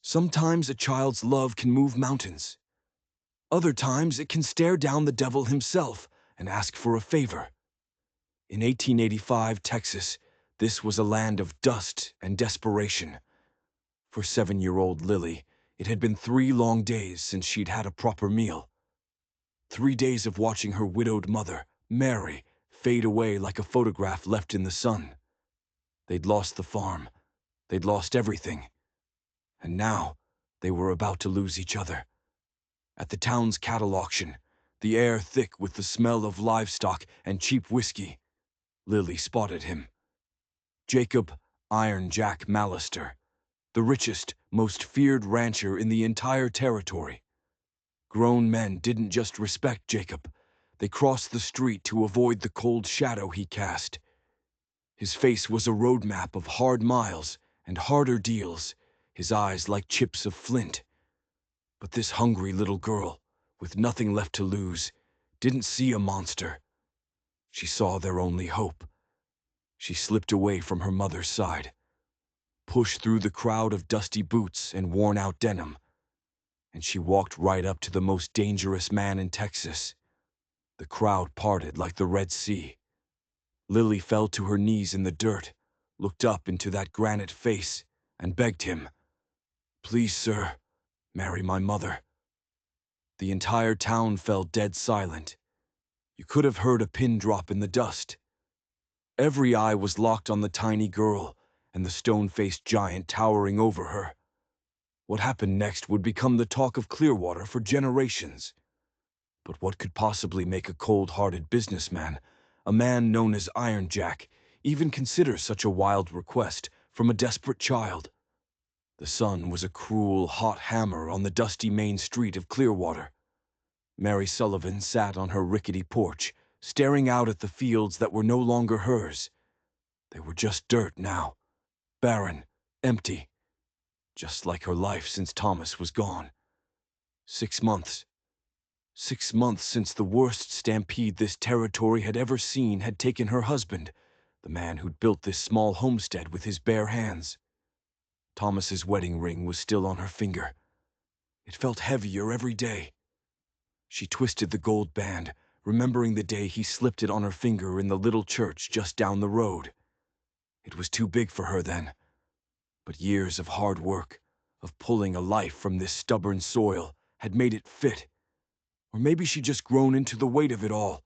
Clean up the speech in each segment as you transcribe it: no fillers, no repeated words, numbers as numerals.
Sometimes a child's love can move mountains. Other times it can stare down the devil himself and ask for a favor. In 1885 Texas, this was a land of dust and desperation. For 7-year-old Lily, it had been 3 long days since she'd had a proper meal. 3 days of watching her widowed mother, Mary, fade away like a photograph left in the sun. They'd lost the farm. They'd lost everything. And now, they were about to lose each other. At the town's cattle auction, the air thick with the smell of livestock and cheap whiskey, Lily spotted him. Jacob "Iron Jack" Mallister, the richest, most feared rancher in the entire territory. Grown men didn't just respect Jacob. They crossed the street to avoid the cold shadow he cast. His face was a roadmap of hard miles and harder deals, his eyes like chips of flint. But this hungry little girl, with nothing left to lose, didn't see a monster. She saw their only hope. She slipped away from her mother's side, pushed through the crowd of dusty boots and worn-out denim, and she walked right up to the most dangerous man in Texas. The crowd parted like the Red Sea. Lily fell to her knees in the dirt, looked up into that granite face, and begged him, "Please, sir, marry my mother." The entire town fell dead silent. You could have heard a pin drop in the dust. Every eye was locked on the tiny girl and the stone-faced giant towering over her. What happened next would become the talk of Clearwater for generations. But what could possibly make a cold-hearted businessman, a man known as Iron Jack, even consider such a wild request from a desperate child? The sun was a cruel, hot hammer on the dusty main street of Clearwater. Mary Sullivan sat on her rickety porch, staring out at the fields that were no longer hers. They were just dirt now, barren, empty, just like her life since Thomas was gone. 6 months. 6 months since the worst stampede this territory had ever seen had taken her husband, the man who'd built this small homestead with his bare hands. Thomas's wedding ring was still on her finger. It felt heavier every day. She twisted the gold band, remembering the day he slipped it on her finger in the little church just down the road. It was too big for her then. But years of hard work, of pulling a life from this stubborn soil, had made it fit. Or maybe she'd just grown into the weight of it all.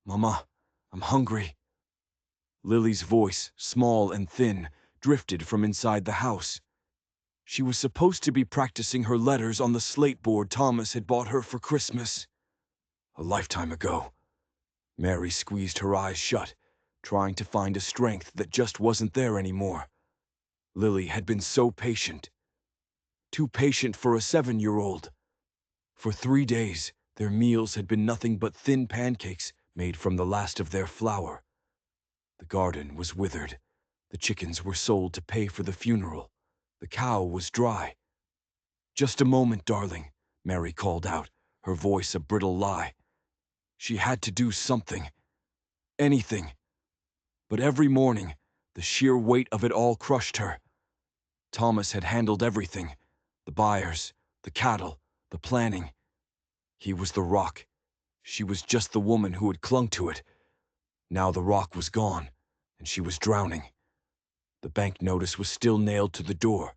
"Mama, I'm hungry." Lily's voice, small and thin, drifted from inside the house. She was supposed to be practicing her letters on the slate board Thomas had bought her for Christmas. A lifetime ago. Mary squeezed her eyes shut, trying to find a strength that just wasn't there anymore. Lily had been so patient. Too patient for a 7-year-old. For 3 days, their meals had been nothing but thin pancakes made from the last of their flour. The garden was withered. The chickens were sold to pay for the funeral. The cow was dry. "Just a moment, darling," Mary called out, her voice a brittle lie. She had to do something. Anything. But every morning, the sheer weight of it all crushed her. Thomas had handled everything. The buyers, the cattle, the planning. He was the rock. She was just the woman who had clung to it. Now the rock was gone, and she was drowning. The bank notice was still nailed to the door.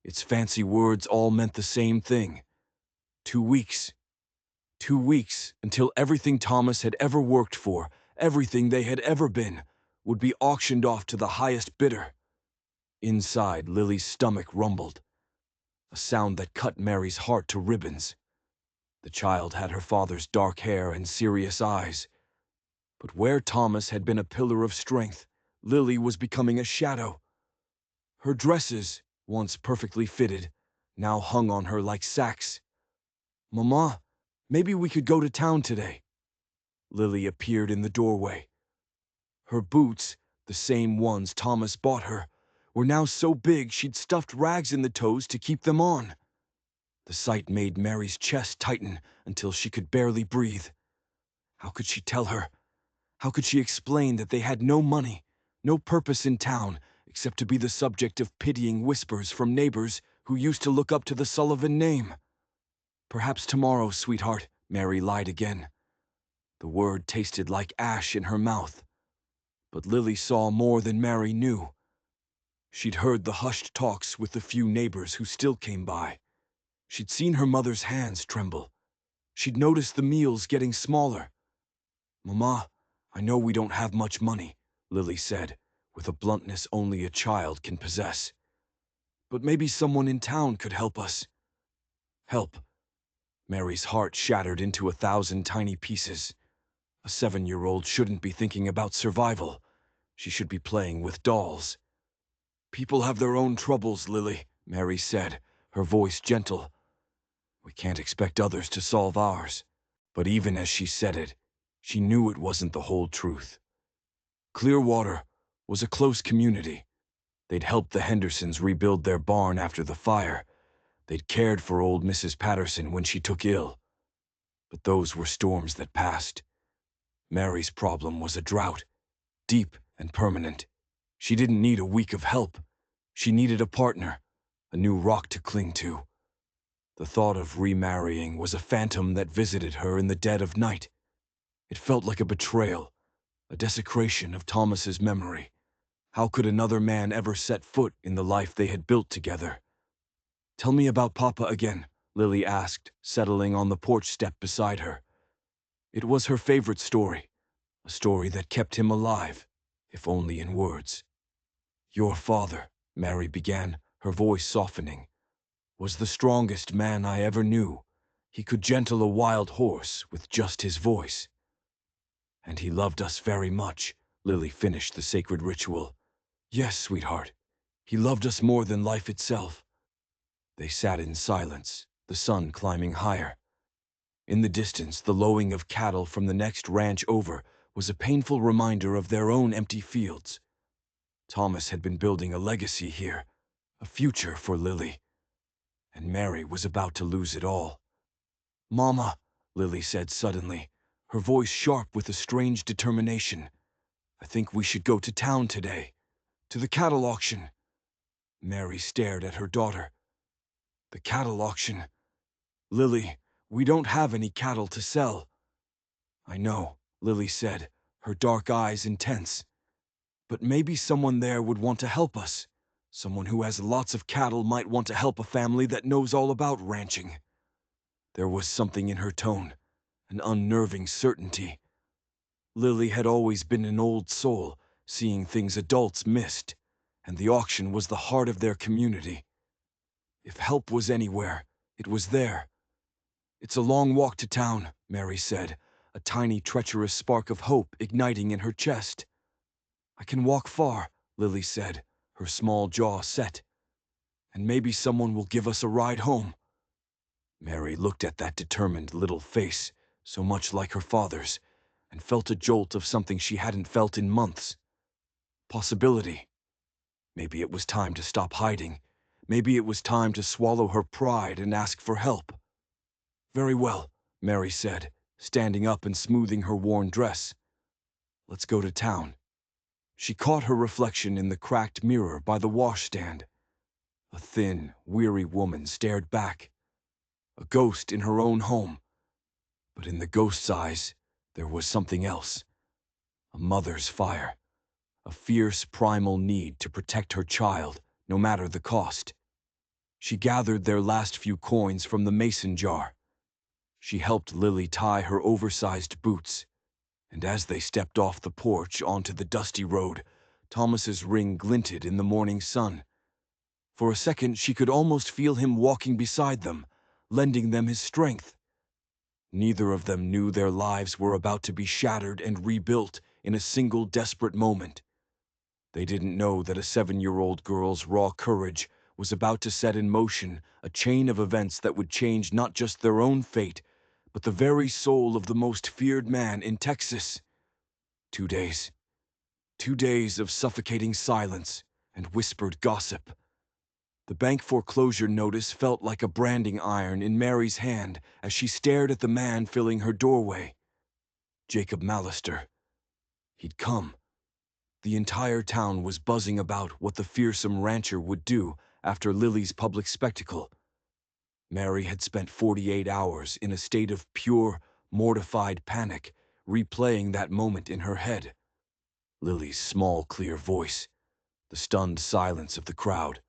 Its fancy words all meant the same thing. 2 weeks. 2 weeks until everything Thomas had ever worked for, everything they had ever been, would be auctioned off to the highest bidder. Inside, Lily's stomach rumbled, a sound that cut Mary's heart to ribbons. The child had her father's dark hair and serious eyes. But where Thomas had been a pillar of strength, Lily was becoming a shadow. Her dresses, once perfectly fitted, now hung on her like sacks. "Mama, maybe we could go to town today." Lily appeared in the doorway. Her boots, the same ones Thomas bought her, were now so big she'd stuffed rags in the toes to keep them on. The sight made Mary's chest tighten until she could barely breathe. How could she tell her? How could she explain that they had no money, no purpose in town, except to be the subject of pitying whispers from neighbors who used to look up to the Sullivan name. Perhaps tomorrow, sweetheart, Mary lied again. The word tasted like ash in her mouth. But Lily saw more than Mary knew. She'd heard the hushed talks with the few neighbors who still came by. She'd seen her mother's hands tremble. She'd noticed the meals getting smaller. "Mama, I know we don't have much money," Lily said, with a bluntness only a child can possess. "But maybe someone in town could help us." Help. Mary's heart shattered into 1,000 tiny pieces. A 7-year-old shouldn't be thinking about survival. She should be playing with dolls. "People have their own troubles, Lily," Mary said, her voice gentle. "We can't expect others to solve ours." But even as she said it, she knew it wasn't the whole truth. Clearwater was a close community. They'd helped the Hendersons rebuild their barn after the fire. They'd cared for old Mrs. Patterson when she took ill. But those were storms that passed. Mary's problem was a drought, deep and permanent. She didn't need a week of help. She needed a partner, a new rock to cling to. The thought of remarrying was a phantom that visited her in the dead of night. It felt like a betrayal, a desecration of Thomas's memory. How could another man ever set foot in the life they had built together? "Tell me about Papa again," Lily asked, settling on the porch step beside her. It was her favorite story, a story that kept him alive, if only in words. "Your father," Mary began, her voice softening, "was the strongest man I ever knew. He could gentle a wild horse with just his voice." "And he loved us very much," Lily finished the sacred ritual. "Yes, sweetheart. He loved us more than life itself." They sat in silence, the sun climbing higher. In the distance, the lowing of cattle from the next ranch over was a painful reminder of their own empty fields. Thomas had been building a legacy here, a future for Lily. And Mary was about to lose it all. "Mama," Lily said suddenly, her voice sharp with a strange determination, "I think we should go to town today, to the cattle auction." Mary stared at her daughter. "The cattle auction? Lily, we don't have any cattle to sell." "I know," Lily said, her dark eyes intense. "But maybe someone there would want to help us. Someone who has lots of cattle might want to help a family that knows all about ranching." There was something in her tone, an unnerving certainty. Lily had always been an old soul, seeing things adults missed, and the auction was the heart of their community. If help was anywhere, it was there. "It's a long walk to town," Mary said, a tiny treacherous spark of hope igniting in her chest. "I can walk far," Lily said, her small jaw set. "And maybe someone will give us a ride home." Mary looked at that determined little face, so much like her father's, and felt a jolt of something she hadn't felt in months. Possibility. Maybe it was time to stop hiding. Maybe it was time to swallow her pride and ask for help. "Very well," Mary said, standing up and smoothing her worn dress. "Let's go to town." She caught her reflection in the cracked mirror by the washstand. A thin, weary woman stared back. A ghost in her own home. But in the ghost's eyes, there was something else. A mother's fire. A fierce primal need to protect her child, no matter the cost. She gathered their last few coins from the mason jar. She helped Lily tie her oversized boots. And as they stepped off the porch onto the dusty road, Thomas's ring glinted in the morning sun. For a second, she could almost feel him walking beside them, lending them his strength. Neither of them knew their lives were about to be shattered and rebuilt in a single desperate moment. They didn't know that a 7-year-old girl's raw courage was about to set in motion a chain of events that would change not just their own fate, but the very soul of the most feared man in Texas. 2 days. 2 days of suffocating silence and whispered gossip. The bank foreclosure notice felt like a branding iron in Mary's hand as she stared at the man filling her doorway. Jacob Mallister. He'd come. The entire town was buzzing about what the fearsome rancher would do after Lily's public spectacle. Mary had spent 48 hours in a state of pure, mortified panic, replaying that moment in her head. Lily's small, clear voice, the stunned silence of the crowd,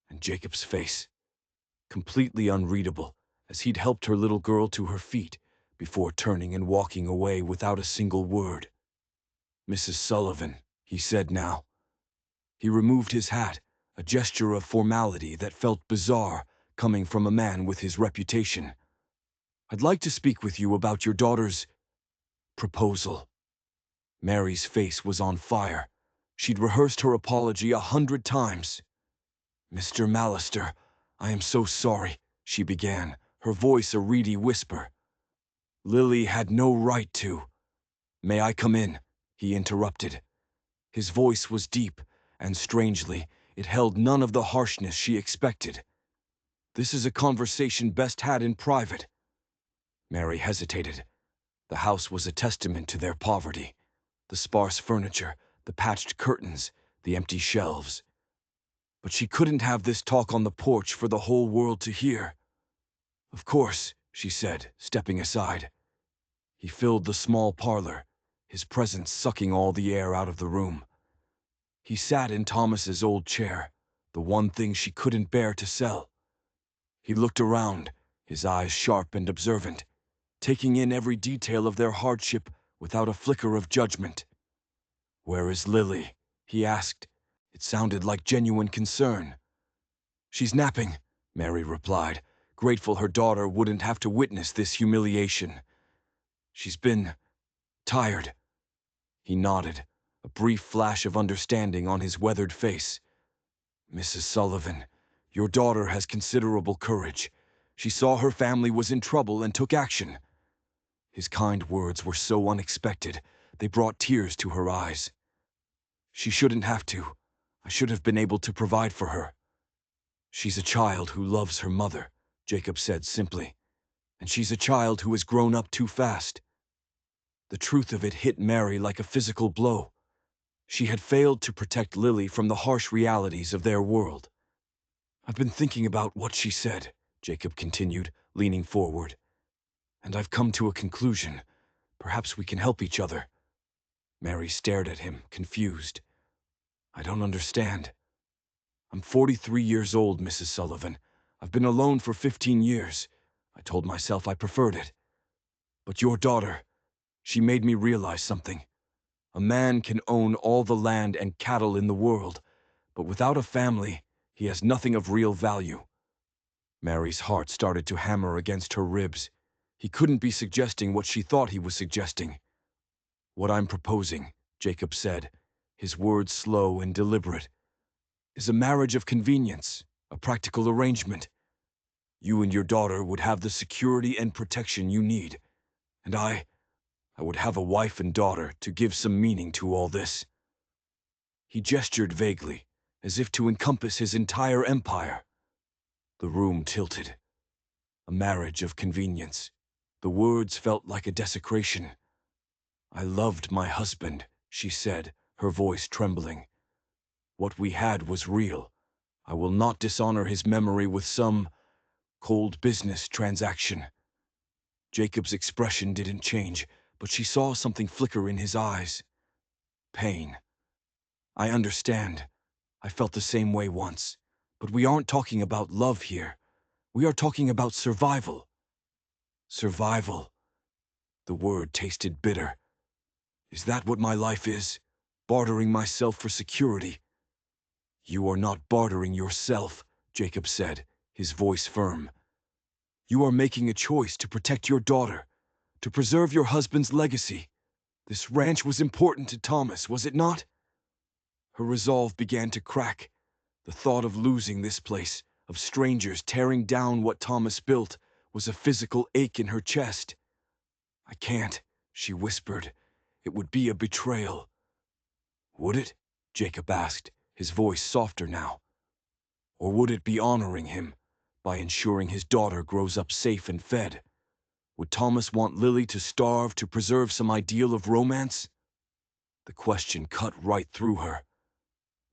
and Jacob's face, completely unreadable, as he'd helped her little girl to her feet before turning and walking away without a single word. "Mrs. Sullivan," he said now. He removed his hat, a gesture of formality that felt bizarre coming from a man with his reputation. "I'd like to speak with you about your daughter's proposal." Mary's face was on fire. She'd rehearsed her apology 100 times. "Mr. Mallister, I am so sorry," she began, her voice a reedy whisper. "Lily had no right to—" "May I come in?" he interrupted. His voice was deep, and strangely, it held none of the harshness she expected. "This is a conversation best had in private." Mary hesitated. The house was a testament to their poverty. The sparse furniture, the patched curtains, the empty shelves. But she couldn't have this talk on the porch for the whole world to hear. "Of course," she said, stepping aside. He filled the small parlor, his presence sucking all the air out of the room. He sat in Thomas's old chair, the one thing she couldn't bear to sell. He looked around, his eyes sharp and observant, taking in every detail of their hardship without a flicker of judgment. "Where is Lily?" he asked. It sounded like genuine concern. "She's napping," Mary replied, grateful her daughter wouldn't have to witness this humiliation. "She's been tired." He nodded, a brief flash of understanding on his weathered face. "Mrs. Sullivan, your daughter has considerable courage. She saw her family was in trouble and took action." His kind words were so unexpected, they brought tears to her eyes. "She shouldn't have to. I should have been able to provide for her." "She's a child who loves her mother," Jacob said simply. "And she's a child who has grown up too fast." The truth of it hit Mary like a physical blow. She had failed to protect Lily from the harsh realities of their world. "I've been thinking about what she said," Jacob continued, leaning forward. "And I've come to a conclusion. Perhaps we can help each other." Mary stared at him, confused. "I don't understand." "I'm 43 years old, Mrs. Sullivan. I've been alone for 15 years. I told myself I preferred it. But your daughter, she made me realize something. A man can own all the land and cattle in the world, but without a family, he has nothing of real value." Mary's heart started to hammer against her ribs. He couldn't be suggesting what she thought he was suggesting. "What I'm proposing," Jacob said, his words slow and deliberate, "is a marriage of convenience, a practical arrangement. You and your daughter would have the security and protection you need, and I would have a wife and daughter to give some meaning to all this." He gestured vaguely, as if to encompass his entire empire. The room tilted. A marriage of convenience. The words felt like a desecration. "I loved my husband," she said, her voice trembling. "What we had was real. I will not dishonor his memory with some cold business transaction." Jacob's expression didn't change, but she saw something flicker in his eyes. Pain. "I understand. I felt the same way once. But we aren't talking about love here. We are talking about survival." Survival. The word tasted bitter. "Is that what my life is? Bartering myself for security?" "You are not bartering yourself," Jacob said, his voice firm. "You are making a choice to protect your daughter, to preserve your husband's legacy. This ranch was important to Thomas, was it not?" Her resolve began to crack. The thought of losing this place, of strangers tearing down what Thomas built, was a physical ache in her chest. "I can't," she whispered. "It would be a betrayal." "Would it?" Jacob asked, his voice softer now. "Or would it be honoring him, by ensuring his daughter grows up safe and fed? Would Thomas want Lily to starve to preserve some ideal of romance?" The question cut right through her.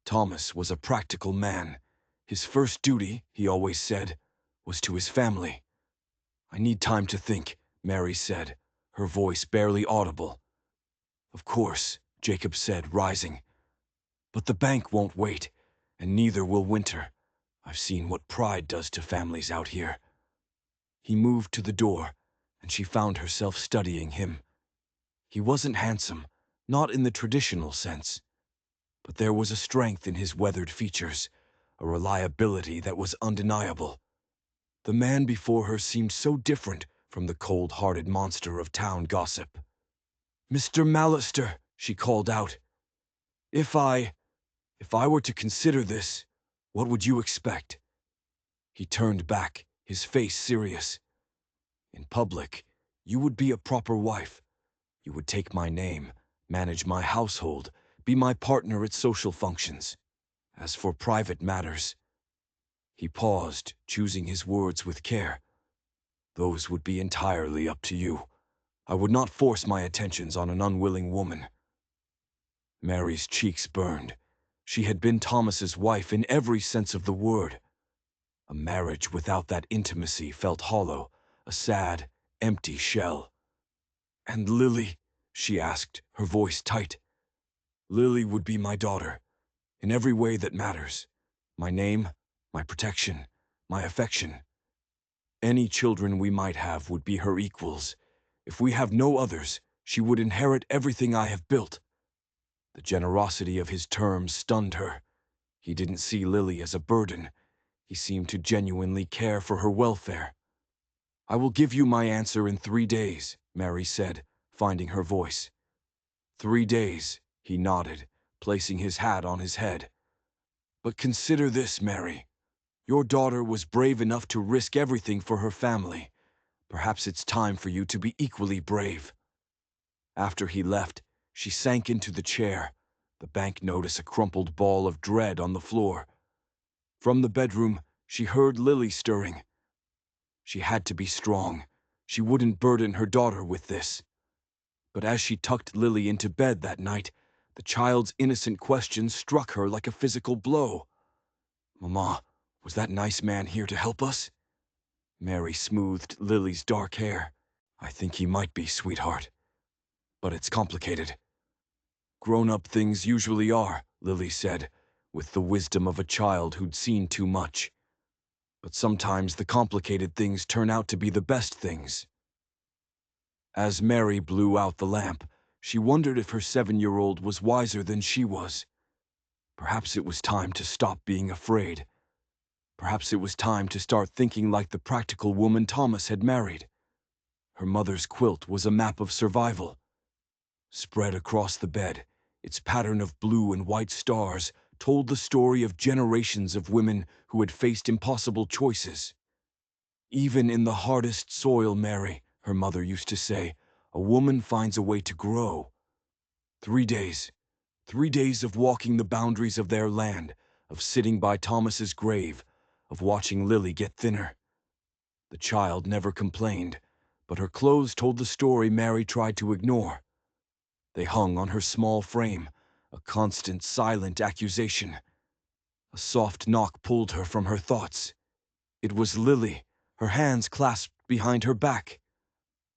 Thomas was a practical man. His first duty, he always said, was to his family. I need time to think, Mary said, her voice barely audible. Of course, Jacob said, rising. But the bank won't wait, and neither will Winter. I've seen what pride does to families out here. He moved to the door, and she found herself studying him. He wasn't handsome, not in the traditional sense, but there was a strength in his weathered features, a reliability that was undeniable. The man before her seemed so different from the cold-hearted monster of town gossip. "Mr. Mallister," she called out, If I were to consider this, what would you expect?" He turned back, his face serious. "In public, you would be a proper wife. You would take my name, manage my household, be my partner at social functions. As for private matters—" He paused, choosing his words with care. "Those would be entirely up to you. I would not force my attentions on an unwilling woman." Mary's cheeks burned. She had been Thomas's wife in every sense of the word. A marriage without that intimacy felt hollow, a sad, empty shell. "And Lily?" she asked, her voice tight. "Lily would be my daughter, in every way that matters. My name, my protection, my affection. Any children we might have would be her equals. If we have no others, she would inherit everything I have built." The generosity of his terms stunned her. He didn't see Lily as a burden. He seemed to genuinely care for her welfare. "I will give you my answer in 3 days," Mary said, finding her voice. 3 days, he nodded, placing his hat on his head. "But consider this, Mary. Your daughter was brave enough to risk everything for her family. Perhaps it's time for you to be equally brave." After he left, she sank into the chair, the banknote a crumpled ball of dread on the floor. From the bedroom, she heard Lily stirring. She had to be strong. She wouldn't burden her daughter with this. But as she tucked Lily into bed that night, the child's innocent question struck her like a physical blow. "Mama, was that nice man here to help us?" Mary smoothed Lily's dark hair. "I think he might be, sweetheart. But it's complicated." "Grown-up things usually are," Lily said, with the wisdom of a child who'd seen too much. "But sometimes the complicated things turn out to be the best things." As Mary blew out the lamp, she wondered if her 7-year-old was wiser than she was. Perhaps it was time to stop being afraid. Perhaps it was time to start thinking like the practical woman Thomas had married. Her mother's quilt was a map of survival. Spread across the bed, its pattern of blue and white stars told the story of generations of women who had faced impossible choices. "Even in the hardest soil, Mary," her mother used to say, "a woman finds a way to grow." 3 days. 3 days of walking the boundaries of their land, of sitting by Thomas's grave, of watching Lily get thinner. The child never complained, but her clothes told the story Mary tried to ignore. They hung on her small frame, a constant, silent accusation. A soft knock pulled her from her thoughts. It was Lily, her hands clasped behind her back.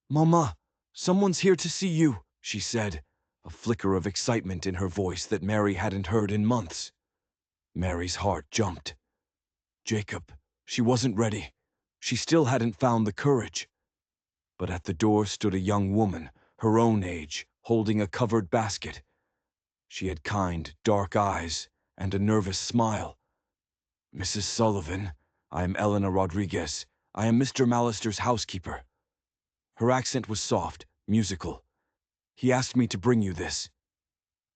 "Mama, someone's here to see you," she said, a flicker of excitement in her voice that Mary hadn't heard in months. Mary's heart jumped. Jacob, she wasn't ready. She still hadn't found the courage. But at the door stood a young woman, her own age, holding a covered basket. She had kind, dark eyes and a nervous smile. "Mrs. Sullivan, I am Elena Rodriguez. I am Mr. Mallister's housekeeper." Her accent was soft, musical. "He asked me to bring you this."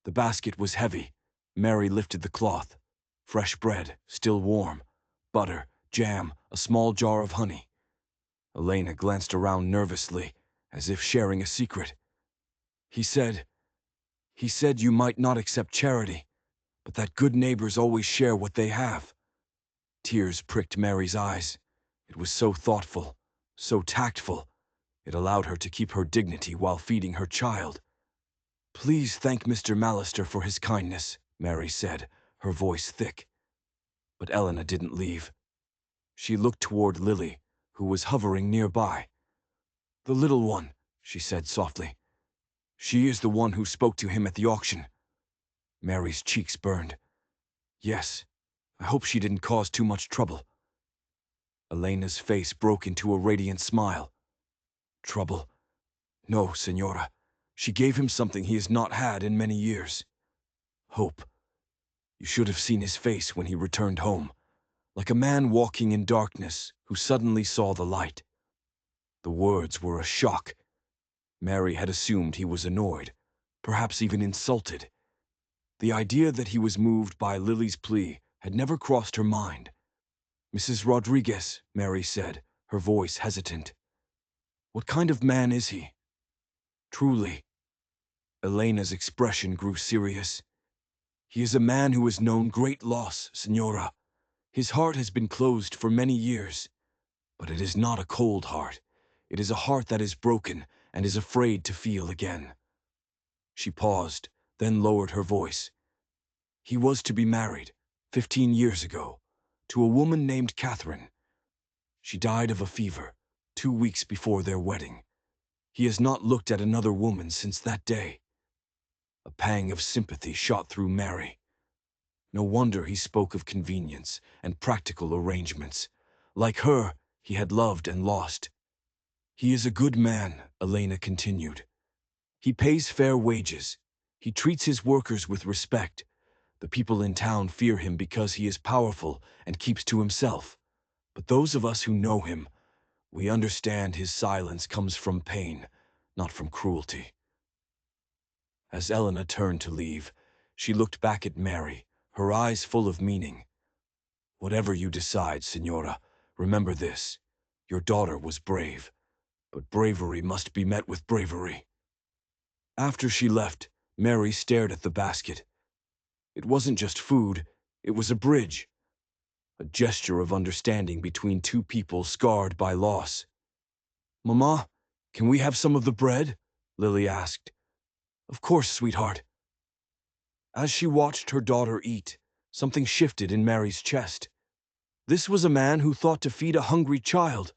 The basket was heavy. Mary lifted the cloth. Fresh bread, still warm. Butter, jam, a small jar of honey. Elena glanced around nervously, as if sharing a secret. He said you might not accept charity, but that good neighbors always share what they have." Tears pricked Mary's eyes. It was so thoughtful, so tactful. It allowed her to keep her dignity while feeding her child. "Please thank Mr. Mallister for his kindness," Mary said, her voice thick. But Elena didn't leave. She looked toward Lily, who was hovering nearby. "The little one," she said softly. "She is the one who spoke to him at the auction." Mary's cheeks burned. "Yes, I hope she didn't cause too much trouble." Elena's face broke into a radiant smile. "Trouble? No, Senora. She gave him something he has not had in many years. Hope. You should have seen his face when he returned home, like a man walking in darkness who suddenly saw the light." The words were a shock. Mary had assumed he was annoyed, perhaps even insulted. The idea that he was moved by Lily's plea had never crossed her mind. "Mrs. Rodriguez," Mary said, her voice hesitant. "What kind of man is he?" "Truly." Elena's expression grew serious. "He is a man who has known great loss, Senora. His heart has been closed for many years. But it is not a cold heart. It is a heart that is broken and is afraid to feel again." She paused, then lowered her voice. "He was to be married, 15 years ago, to a woman named Catherine. She died of a fever, 2 weeks before their wedding. He has not looked at another woman since that day." A pang of sympathy shot through Mary. No wonder he spoke of convenience and practical arrangements. Like her, he had loved and lost. "He is a good man," Elena continued. "He pays fair wages. He treats his workers with respect. The people in town fear him because he is powerful and keeps to himself. But those of us who know him, we understand his silence comes from pain, not from cruelty." As Elena turned to leave, she looked back at Mary, her eyes full of meaning. "Whatever you decide, Senora, remember this. Your daughter was brave, but bravery must be met with bravery." After she left, Mary stared at the basket. It wasn't just food, it was a bridge. A gesture of understanding between two people scarred by loss. "Mama, can we have some of the bread?" Lily asked. "Of course, sweetheart." As she watched her daughter eat, something shifted in Mary's chest. This was a man who thought to feed a hungry child,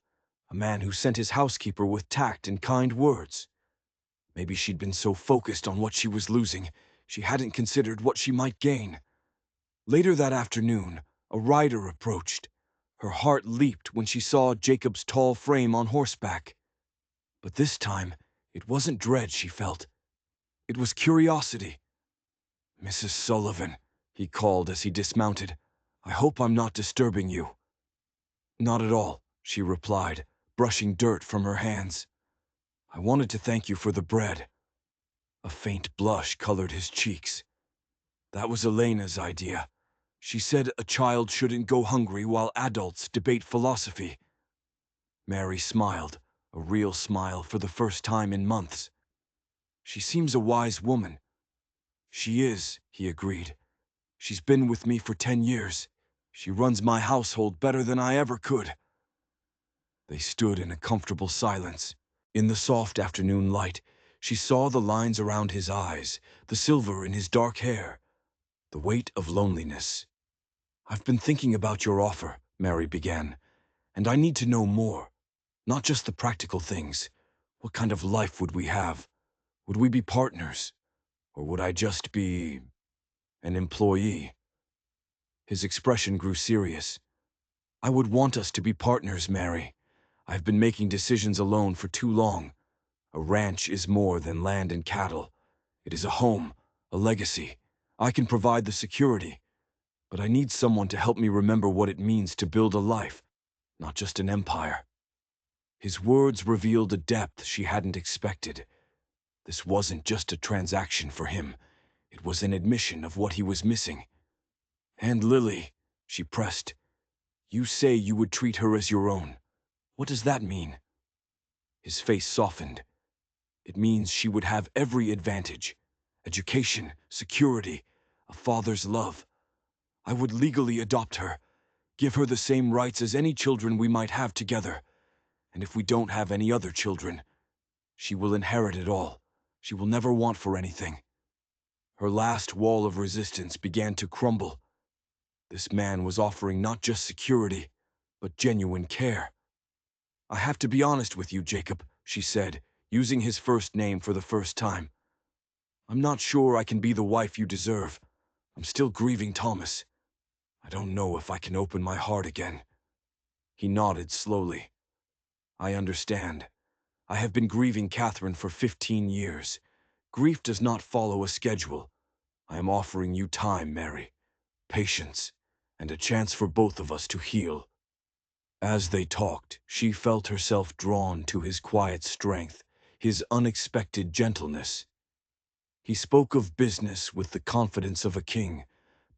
a man who sent his housekeeper with tact and kind words. Maybe she'd been so focused on what she was losing, she hadn't considered what she might gain. Later that afternoon, a rider approached. Her heart leaped when she saw Jacob's tall frame on horseback. But this time, it wasn't dread she felt. It was curiosity. "Mrs. Sullivan," he called as he dismounted, "I hope I'm not disturbing you." "Not at all," she replied, brushing dirt from her hands. "I wanted to thank you for the bread." A faint blush colored his cheeks. "That was Elena's idea. She said a child shouldn't go hungry while adults debate philosophy." Mary smiled, a real smile for the first time in months. "She seems a wise woman." "She is," he agreed. "She's been with me for 10 years. She runs my household better than I ever could." They stood in a comfortable silence. In the soft afternoon light, she saw the lines around his eyes, the silver in his dark hair, the weight of loneliness. "I've been thinking about your offer," Mary began, "and I need to know more. Not just the practical things. What kind of life would we have? Would we be partners? Or would I just be an employee?" His expression grew serious. "I would want us to be partners, Mary. I've been making decisions alone for too long. A ranch is more than land and cattle. It is a home, a legacy. I can provide the security, but I need someone to help me remember what it means to build a life, not just an empire." His words revealed a depth she hadn't expected. This wasn't just a transaction for him. It was an admission of what he was missing. "And Lily," she pressed, "you say you would treat her as your own. What does that mean?" His face softened. "It means she would have every advantage. Education, security, a father's love. I would legally adopt her, give her the same rights as any children we might have together. And if we don't have any other children, she will inherit it all. She will never want for anything." Her last wall of resistance began to crumble. This man was offering not just security, but genuine care. "I have to be honest with you, Jacob," she said, using his first name for the first time. "I'm not sure I can be the wife you deserve. I'm still grieving Thomas. I don't know if I can open my heart again." He nodded slowly. "I understand. I have been grieving Catherine for 15 years. Grief does not follow a schedule. I am offering you time, Mary, patience, and a chance for both of us to heal." As they talked, she felt herself drawn to his quiet strength, his unexpected gentleness. He spoke of business with the confidence of a king,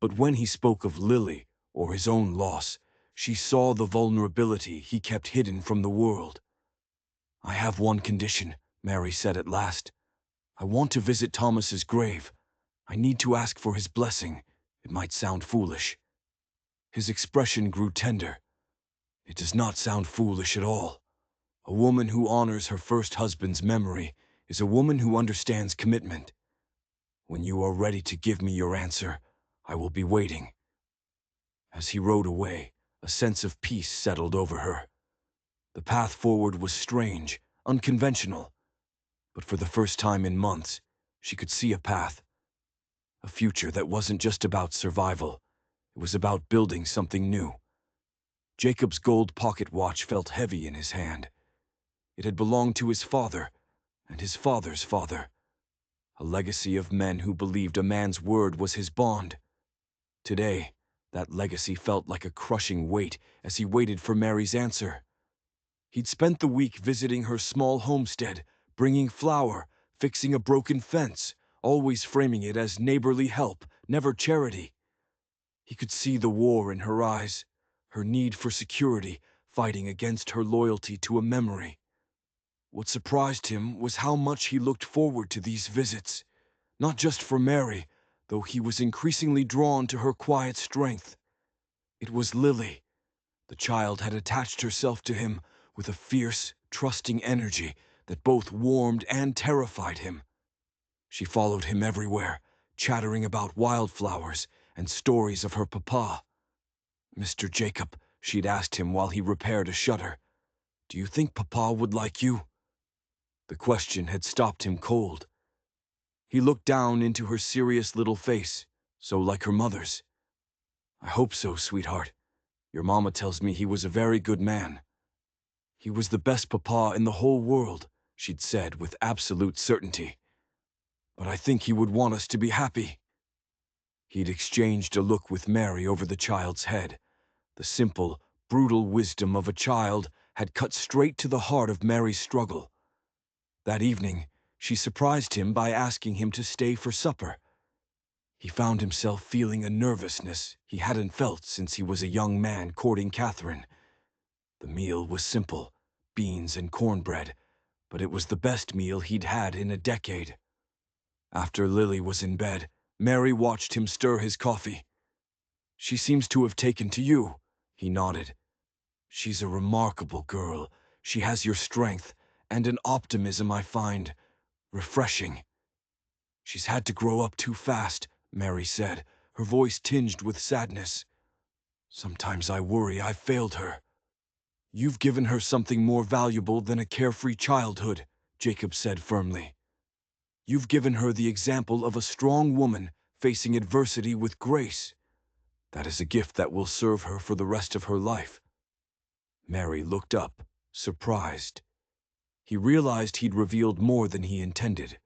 but when he spoke of Lily or his own loss, she saw the vulnerability he kept hidden from the world. "I have one condition," Mary said at last. "I want to visit Thomas's grave. I need to ask for his blessing. It might sound foolish." His expression grew tender. "It does not sound foolish at all. A woman who honors her first husband's memory is a woman who understands commitment. When you are ready to give me your answer, I will be waiting." As he rode away, a sense of peace settled over her. The path forward was strange, unconventional, but for the first time in months, she could see a path. A future that wasn't just about survival, it was about building something new. Jacob's gold pocket watch felt heavy in his hand. It had belonged to his father, and his father's father. A legacy of men who believed a man's word was his bond. Today, that legacy felt like a crushing weight as he waited for Mary's answer. He'd spent the week visiting her small homestead, bringing flour, fixing a broken fence, always framing it as neighborly help, never charity. He could see the war in her eyes, her need for security, fighting against her loyalty to a memory. What surprised him was how much he looked forward to these visits, not just for Mary, though he was increasingly drawn to her quiet strength. It was Lily. The child had attached herself to him with a fierce, trusting energy that both warmed and terrified him. She followed him everywhere, chattering about wildflowers and stories of her papa. "Mr. Jacob," she'd asked him while he repaired a shutter, "do you think papa would like you?" The question had stopped him cold. He looked down into her serious little face, so like her mother's. "I hope so, sweetheart. Your mama tells me he was a very good man." "He was the best papa in the whole world," she'd said with absolute certainty. "But I think he would want us to be happy." He'd exchanged a look with Mary over the child's head. The simple, brutal wisdom of a child had cut straight to the heart of Mary's struggle. That evening, she surprised him by asking him to stay for supper. He found himself feeling a nervousness he hadn't felt since he was a young man courting Catherine. The meal was simple, beans and cornbread, but it was the best meal he'd had in a decade. After Lily was in bed, Mary watched him stir his coffee. "She seems to have taken to you," he nodded. "She's a remarkable girl. She has your strength and an optimism I find refreshing." "She's had to grow up too fast," Mary said, her voice tinged with sadness. "Sometimes I worry I've failed her." "You've given her something more valuable than a carefree childhood," Jacob said firmly. "You've given her the example of a strong woman facing adversity with grace. That is a gift that will serve her for the rest of her life." Mary looked up, surprised. He realized he'd revealed more than he intended,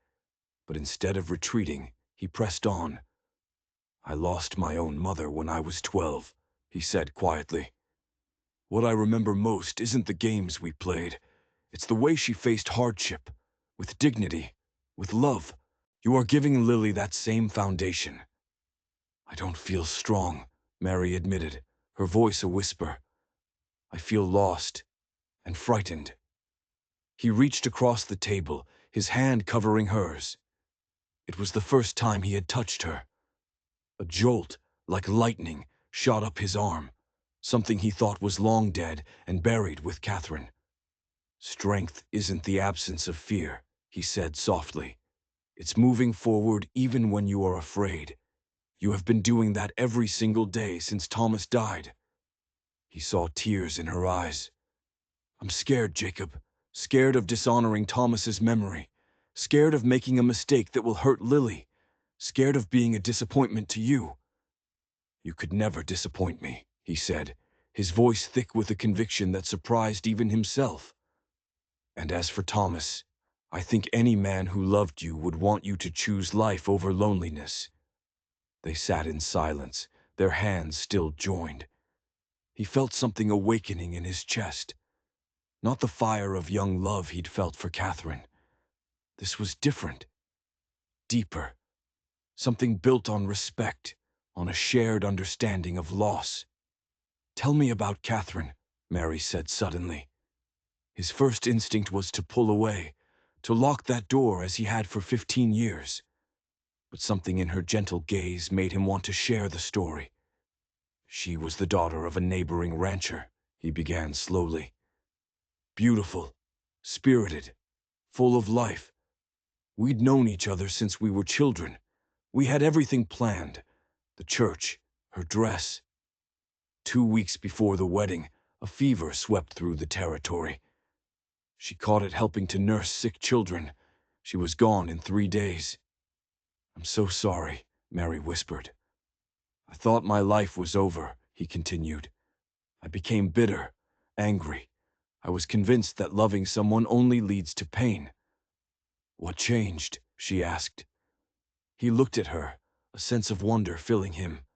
but instead of retreating, he pressed on. "I lost my own mother when I was 12, he said quietly. "What I remember most isn't the games we played. It's the way she faced hardship, with dignity, with love. You are giving Lily that same foundation." "I don't feel strong," Mary admitted, her voice a whisper. "I feel lost and frightened." He reached across the table, his hand covering hers. It was the first time he had touched her. A jolt, like lightning, shot up his arm, something he thought was long dead and buried with Catherine. "Strength isn't the absence of fear," he said softly. "It's moving forward even when you are afraid. You have been doing that every single day since Thomas died." He saw tears in her eyes. "I'm scared, Jacob. Scared of dishonoring Thomas's memory. Scared of making a mistake that will hurt Lily. Scared of being a disappointment to you." "You could never disappoint me," he said, his voice thick with a conviction that surprised even himself. "And as for Thomas, I think any man who loved you would want you to choose life over loneliness." They sat in silence, their hands still joined. He felt something awakening in his chest. Not the fire of young love he'd felt for Catherine. This was different, deeper, something built on respect, on a shared understanding of loss. "Tell me about Catherine," Mary said suddenly. His first instinct was to pull away, to lock that door as he had for 15 years. But something in her gentle gaze made him want to share the story. "She was the daughter of a neighboring rancher," he began slowly. "Beautiful, spirited, full of life. We'd known each other since we were children. We had everything planned, the church, her dress. 2 weeks before the wedding, a fever swept through the territory. She caught it helping to nurse sick children. She was gone in 3 days. "I'm so sorry," Mary whispered. "I thought my life was over," he continued. "I became bitter, angry. I was convinced that loving someone only leads to pain." "What changed?" she asked. He looked at her, a sense of wonder filling him.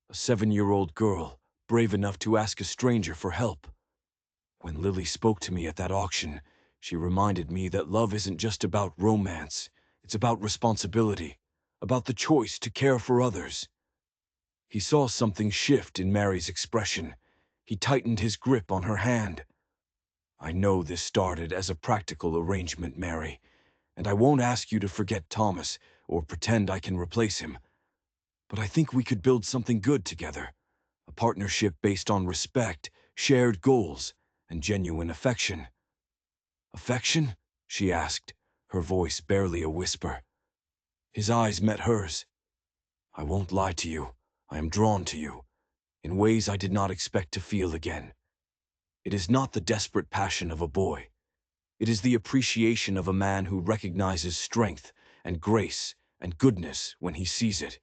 A 7-year-old girl, brave enough to ask a stranger for help. "When Lily spoke to me at that auction, she reminded me that love isn't just about romance. It's about responsibility, about the choice to care for others." He saw something shift in Mary's expression. He tightened his grip on her hand. "I know this started as a practical arrangement, Mary, and I won't ask you to forget Thomas or pretend I can replace him. But I think we could build something good together. A partnership based on respect, shared goals, and genuine affection." "Affection?" she asked, her voice barely a whisper. His eyes met hers. "I won't lie to you. I am drawn to you, in ways I did not expect to feel again. It is not the desperate passion of a boy. It is the appreciation of a man who recognizes strength and grace and goodness when he sees it."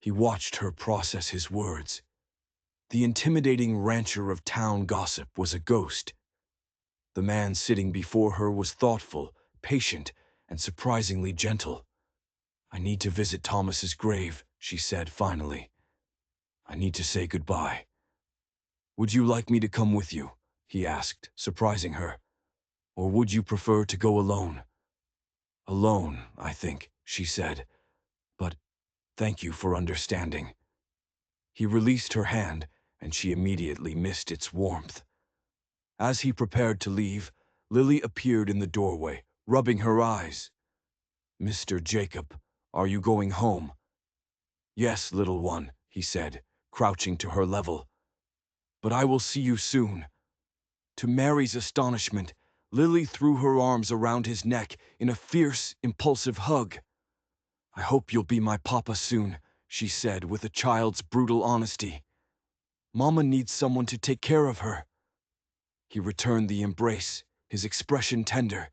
He watched her process his words. The intimidating rancher of town gossip was a ghost. The man sitting before her was thoughtful, patient, and surprisingly gentle. "I need to visit Thomas's grave," she said finally. "I need to say goodbye." "Would you like me to come with you?" he asked, surprising her. "Or would you prefer to go alone?" "Alone, I think," she said. "But thank you for understanding." He released her hand, and she immediately missed its warmth. As he prepared to leave, Lily appeared in the doorway, rubbing her eyes. "Mr. Jacob, are you going home?" "Yes, little one," he said, crouching to her level. "But I will see you soon." To Mary's astonishment, Lily threw her arms around his neck in a fierce, impulsive hug. "I hope you'll be my papa soon," she said with a child's brutal honesty. "Mama needs someone to take care of her." He returned the embrace, his expression tender.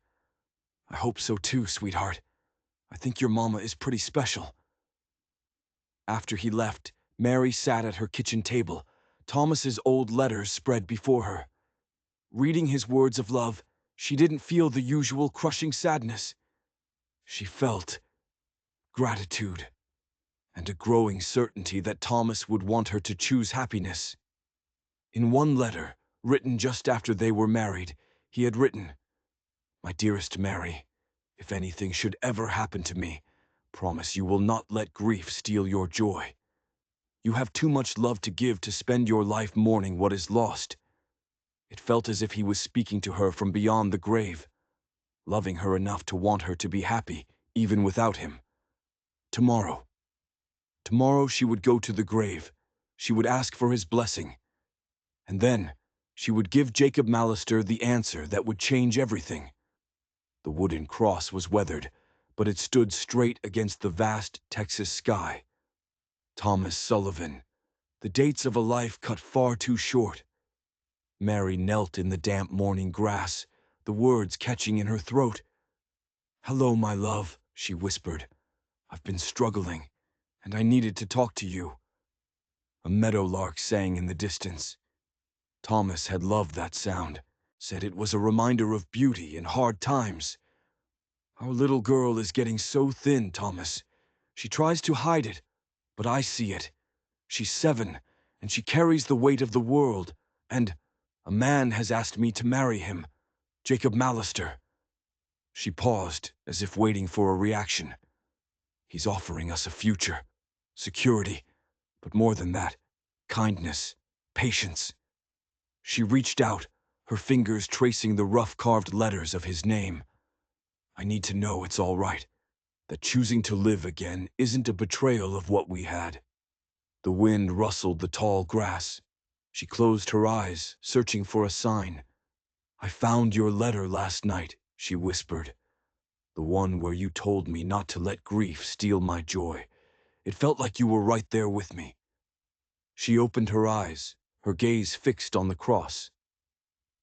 "I hope so too, sweetheart. I think your mama is pretty special." After he left, Mary sat at her kitchen table, Thomas's old letters spread before her. Reading his words of love, she didn't feel the usual crushing sadness. She felt gratitude and a growing certainty that Thomas would want her to choose happiness. In one letter, written just after they were married, he had written, "My dearest Mary, if anything should ever happen to me, promise you will not let grief steal your joy. You have too much love to give to spend your life mourning what is lost." It felt as if he was speaking to her from beyond the grave, loving her enough to want her to be happy, even without him. Tomorrow. Tomorrow she would go to the grave. She would ask for his blessing. And then she would give Jacob Mallister the answer that would change everything. The wooden cross was weathered, but it stood straight against the vast Texas sky. Thomas Sullivan. The dates of a life cut far too short. Mary knelt in the damp morning grass, the words catching in her throat. "Hello, my love," she whispered. "I've been struggling, and I needed to talk to you." A meadowlark sang in the distance. Thomas had loved that sound, said it was a reminder of beauty in hard times. "Our little girl is getting so thin, Thomas. She tries to hide it, but I see it. She's 7, and she carries the weight of the world, and a man has asked me to marry him, Jacob Mallister." She paused, as if waiting for a reaction. "He's offering us a future, security, but more than that, kindness, patience." She reached out, her fingers tracing the rough carved letters of his name. "I need to know it's all right, that choosing to live again isn't a betrayal of what we had." The wind rustled the tall grass. She closed her eyes, searching for a sign. "I found your letter last night," she whispered. "The one where you told me not to let grief steal my joy. It felt like you were right there with me." She opened her eyes, her gaze fixed on the cross.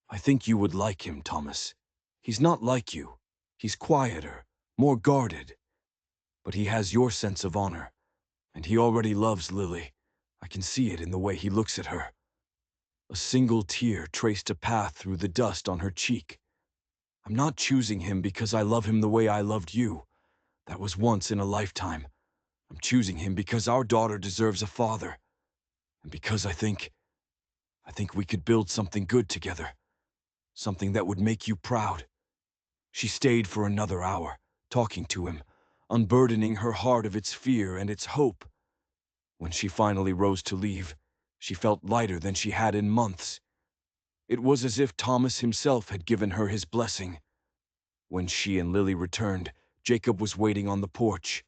"I think you would like him, Thomas. He's not like you. He's quieter, more guarded. But he has your sense of honor, and he already loves Lily. I can see it in the way he looks at her." A single tear traced a path through the dust on her cheek. "I'm not choosing him because I love him the way I loved you. That was once in a lifetime. I'm choosing him because our daughter deserves a father. And because I think we could build something good together. Something that would make you proud." She stayed for another hour, talking to him, unburdening her heart of its fear and its hope. When she finally rose to leave, she felt lighter than she had in months. It was as if Thomas himself had given her his blessing. When she and Lily returned, Jacob was waiting on the porch.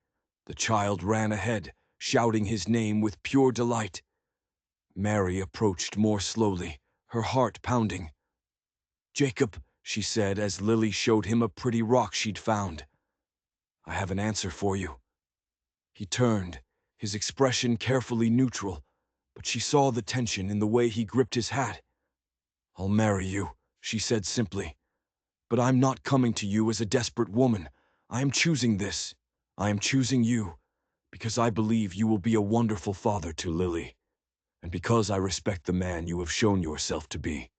The child ran ahead, shouting his name with pure delight. Mary approached more slowly, her heart pounding. "Jacob," she said as Lily showed him a pretty rock she'd found. "I have an answer for you." He turned, his expression carefully neutral, but she saw the tension in the way he gripped his hat. "I'll marry you," she said simply. "But I'm not coming to you as a desperate woman. I am choosing this. I am choosing you, because I believe you will be a wonderful father to Lily, and because I respect the man you have shown yourself to be."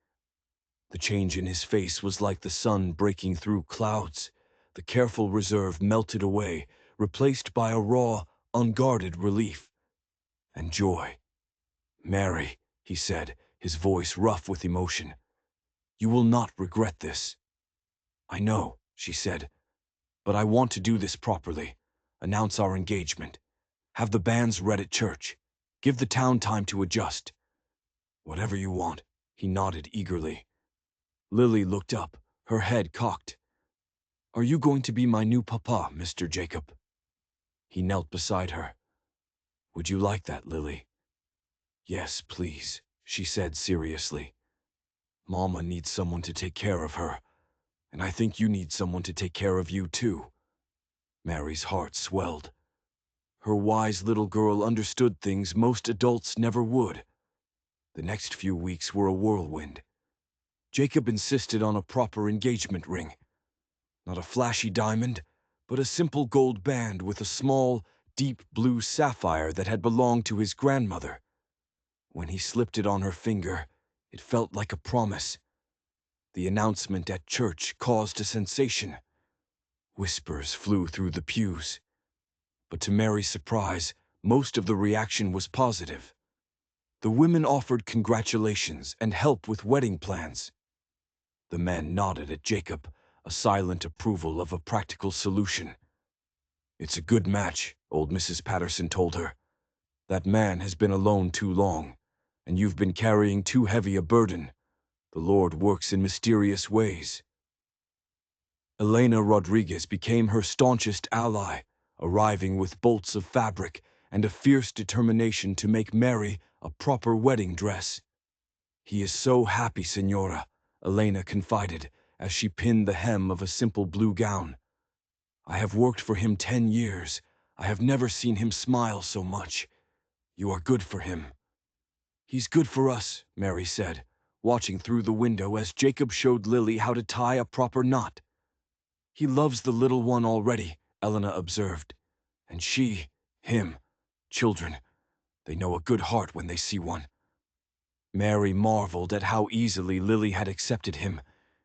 The change in his face was like the sun breaking through clouds. The careful reserve melted away, replaced by a raw, unguarded relief and joy. "Mary," he said, his voice rough with emotion, "you will not regret this." "I know," she said, "but I want to do this properly. Announce our engagement. Have the banns read at church. Give the town time to adjust." "Whatever you want," he nodded eagerly. Lily looked up, her head cocked. "Are you going to be my new papa, Mr. Jacob?" He knelt beside her. "Would you like that, Lily?" "Yes, please," she said seriously. "Mama needs someone to take care of her, and I think you need someone to take care of you too." Mary's heart swelled. Her wise little girl understood things most adults never would. The next few weeks were a whirlwind. Jacob insisted on a proper engagement ring. Not a flashy diamond, but a simple gold band with a small, deep blue sapphire that had belonged to his grandmother. When he slipped it on her finger, it felt like a promise. The announcement at church caused a sensation. Whispers flew through the pews. But to Mary's surprise, most of the reaction was positive. The women offered congratulations and help with wedding plans. The men nodded at Jacob, a silent approval of a practical solution. "It's a good match," old Mrs. Patterson told her. "That man has been alone too long, and you've been carrying too heavy a burden. The Lord works in mysterious ways." Elena Rodriguez became her staunchest ally, arriving with bolts of fabric and a fierce determination to make Mary a proper wedding dress. "He is so happy, Senora," Elena confided as she pinned the hem of a simple blue gown. "I have worked for him 10 years. I have never seen him smile so much. You are good for him. He's good for us, Mary said, watching through the window as Jacob showed Lily how to tie a proper knot. He loves the little one already, Elena observed. And she, him, children, they know a good heart when they see one. Mary marveled at how easily Lily had accepted him.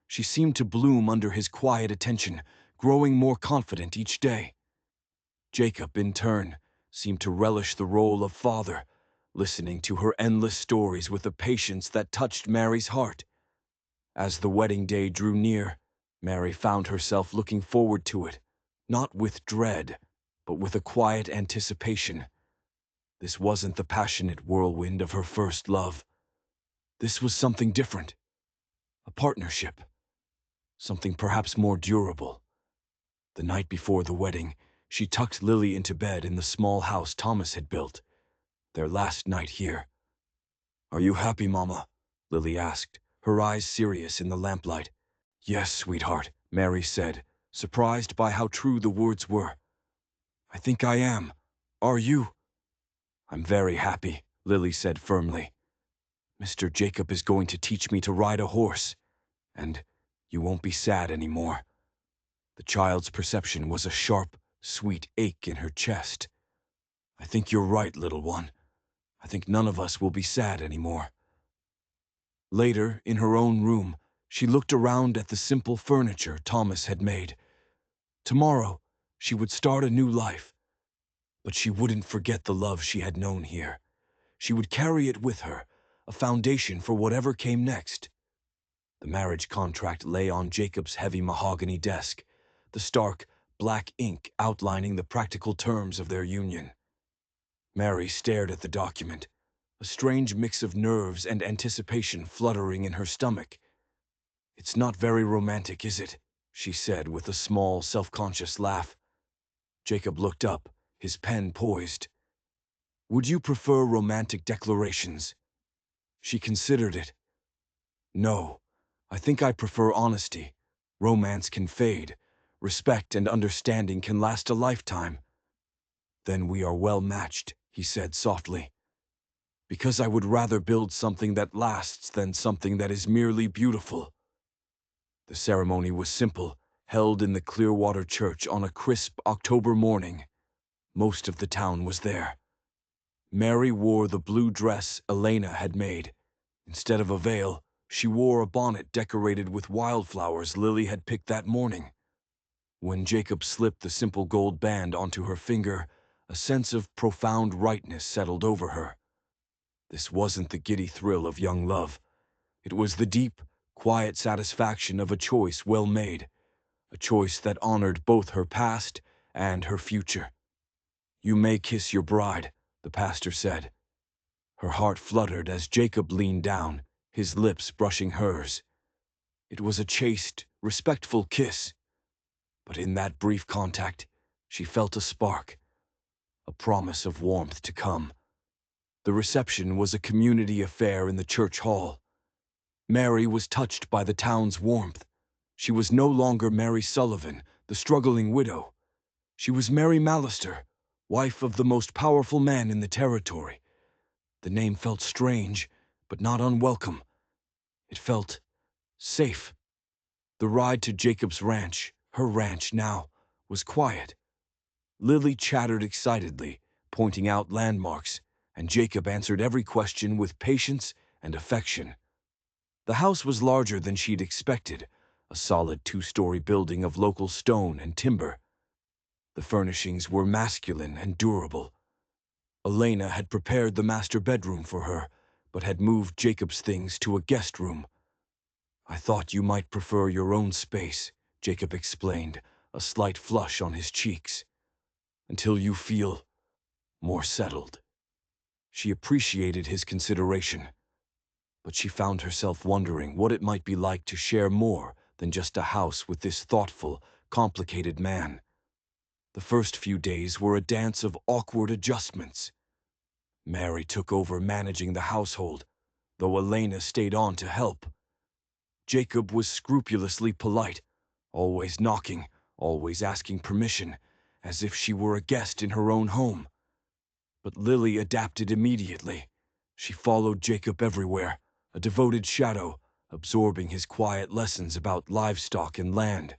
She seemed to bloom under his quiet attention, growing more confident each day. Jacob, in turn, seemed to relish the role of father, listening to her endless stories with a patience that touched Mary's heart. As the wedding day drew near, Mary found herself looking forward to it, not with dread, but with a quiet anticipation. This wasn't the passionate whirlwind of her first love. This was something different, a partnership, something perhaps more durable. The night before the wedding, she tucked Lily into bed in the small house Thomas had built, their last night here. "Are you happy, Mama?" Lily asked, her eyes serious in the lamplight. "Yes, sweetheart," Mary said, surprised by how true the words were. "I think I am. Are you?" "I'm very happy," Lily said firmly. "Mr. Jacob is going to teach me to ride a horse, and you won't be sad anymore." The child's perception was a sharp, sweet ache in her chest. "I think you're right, little one. I think none of us will be sad anymore." Later, in her own room, she looked around at the simple furniture Thomas had made. Tomorrow, she would start a new life. But she wouldn't forget the love she had known here. She would carry it with her, a foundation for whatever came next. The marriage contract lay on Jacob's heavy mahogany desk, the stark, black ink outlining the practical terms of their union. Mary stared at the document, a strange mix of nerves and anticipation fluttering in her stomach. "It's not very romantic, is it?" she said with a small, self-conscious laugh. Jacob looked up, his pen poised. "Would you prefer romantic declarations?" She considered it. "No, I think I prefer honesty. Romance can fade. Respect and understanding can last a lifetime." "Then we are well matched," he said softly. "Because I would rather build something that lasts than something that is merely beautiful." The ceremony was simple, held in the Clearwater Church on a crisp October morning. Most of the town was there. Mary wore the blue dress Elena had made. Instead of a veil, she wore a bonnet decorated with wildflowers Lily had picked that morning. When Jacob slipped the simple gold band onto her finger, a sense of profound rightness settled over her. This wasn't the giddy thrill of young love. It was the deep, quiet satisfaction of a choice well made, a choice that honored both her past and her future. "You may kiss your bride," the pastor said. Her heart fluttered as Jacob leaned down, his lips brushing hers. It was a chaste, respectful kiss. But in that brief contact, she felt a spark, a promise of warmth to come. The reception was a community affair in the church hall. Mary was touched by the town's warmth. She was no longer Mary Sullivan, the struggling widow. She was Mary Mallister, wife of the most powerful man in the territory. The name felt strange, but not unwelcome. It felt safe. The ride to Jacob's ranch, her ranch now, was quiet. Lily chattered excitedly, pointing out landmarks, and Jacob answered every question with patience and affection. The house was larger than she'd expected, a solid two-story building of local stone and timber. The furnishings were masculine and durable. Elena had prepared the master bedroom for her, but had moved Jacob's things to a guest room. "I thought you might prefer your own space," Jacob explained, a slight flush on his cheeks. "Until you feel more settled." She appreciated his consideration, but she found herself wondering what it might be like to share more than just a house with this thoughtful, complicated man. The first few days were a dance of awkward adjustments. Mary took over managing the household, though Elena stayed on to help. Jacob was scrupulously polite, always knocking, always asking permission, as if she were a guest in her own home. But Lily adapted immediately. She followed Jacob everywhere, a devoted shadow, absorbing his quiet lessons about livestock and land.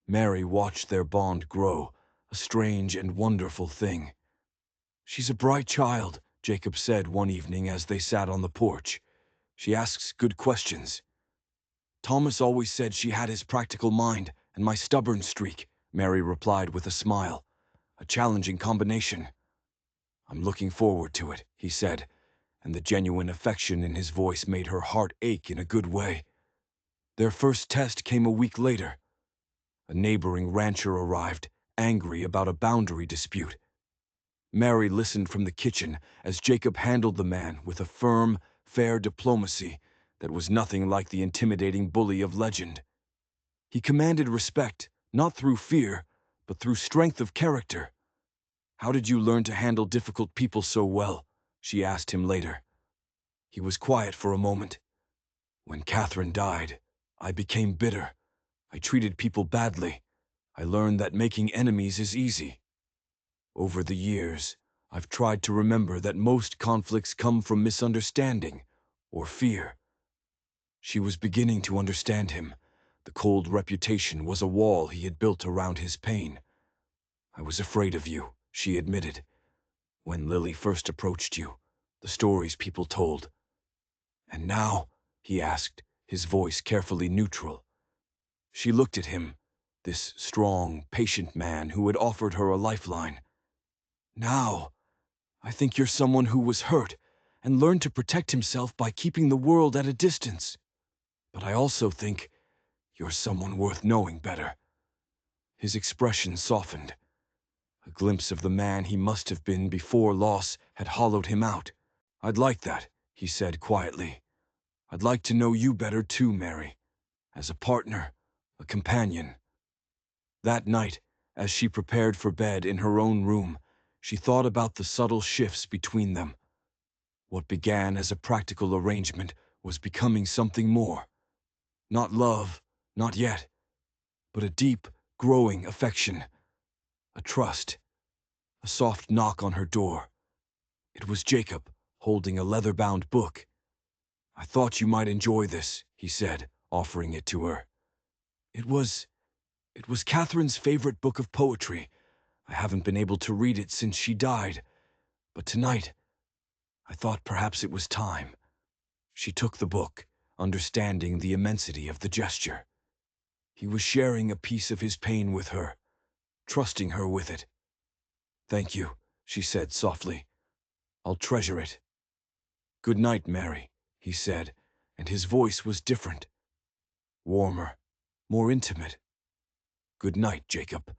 Mary watched their bond grow, a strange and wonderful thing. "She's a bright child," Jacob said one evening as they sat on the porch. "She asks good questions." "Thomas always said she had his practical mind and my stubborn streak," Mary replied with a smile. "A challenging combination." "I'm looking forward to it," he said, and the genuine affection in his voice made her heart ache in a good way. Their first test came a week later. A neighboring rancher arrived, angry about a boundary dispute. Mary listened from the kitchen as Jacob handled the man with a firm, fair diplomacy that was nothing like the intimidating bully of legend. He commanded respect, not through fear, but through strength of character. "How did you learn to handle difficult people so well?" she asked him later. He was quiet for a moment. "When Catherine died, I became bitter. I treated people badly. I learned that making enemies is easy. Over the years, I've tried to remember that most conflicts come from misunderstanding or fear." She was beginning to understand him. The cold reputation was a wall he had built around his pain. "I was afraid of you," she admitted. "When Lily first approached you, the stories people told." "And now?" he asked, his voice carefully neutral. She looked at him, this strong, patient man who had offered her a lifeline. "Now, I think you're someone who was hurt and learned to protect himself by keeping the world at a distance. But I also think you're someone worth knowing better." His expression softened. A glimpse of the man he must have been before loss had hollowed him out. "I'd like that," he said quietly. "I'd like to know you better too, Mary. As a partner, a companion." That night, as she prepared for bed in her own room, she thought about the subtle shifts between them. What began as a practical arrangement was becoming something more. Not love, not yet, but a deep, growing affection, a trust. A soft knock on her door. It was Jacob, holding a leather-bound book. "I thought you might enjoy this," he said, offering it to her. It was Catherine's favorite book of poetry. I haven't been able to read it since she died, but tonight, I thought perhaps it was time." She took the book, understanding the immensity of the gesture. He was sharing a piece of his pain with her, trusting her with it. "Thank you," she said softly. "I'll treasure it." "Good night, Mary," he said, and his voice was different, warmer, more intimate. "Good night, Jacob."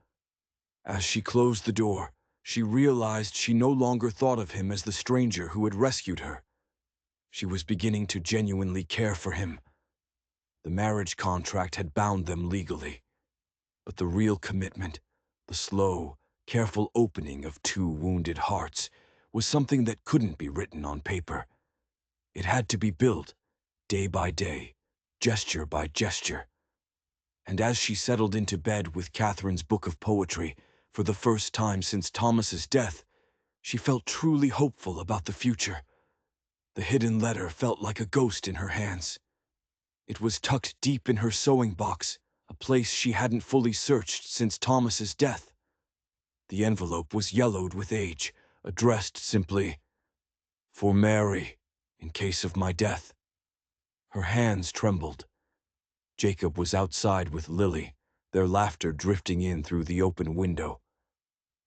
As she closed the door, she realized she no longer thought of him as the stranger who had rescued her. She was beginning to genuinely care for him. The marriage contract had bound them legally, but the real commitment, the slow, careful opening of two wounded hearts, was something that couldn't be written on paper. It had to be built, day by day, gesture by gesture. And as she settled into bed with Catherine's book of poetry, for the first time since Thomas's death, she felt truly hopeful about the future. The hidden letter felt like a ghost in her hands. It was tucked deep in her sewing box, a place she hadn't fully searched since Thomas's death. The envelope was yellowed with age, addressed simply, "For Mary, in case of my death." Her hands trembled. Jacob was outside with Lily, their laughter drifting in through the open window.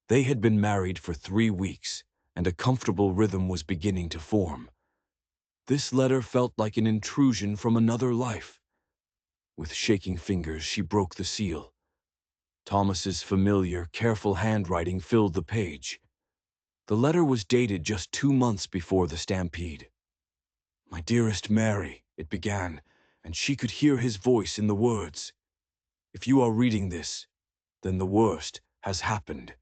They had been married for 3 weeks, and a comfortable rhythm was beginning to form. This letter felt like an intrusion from another life. With shaking fingers, she broke the seal. Thomas's familiar, careful handwriting filled the page. The letter was dated just 2 months before the stampede. "My dearest Mary," it began, and she could hear his voice in the words. "If you are reading this, then the worst has happened.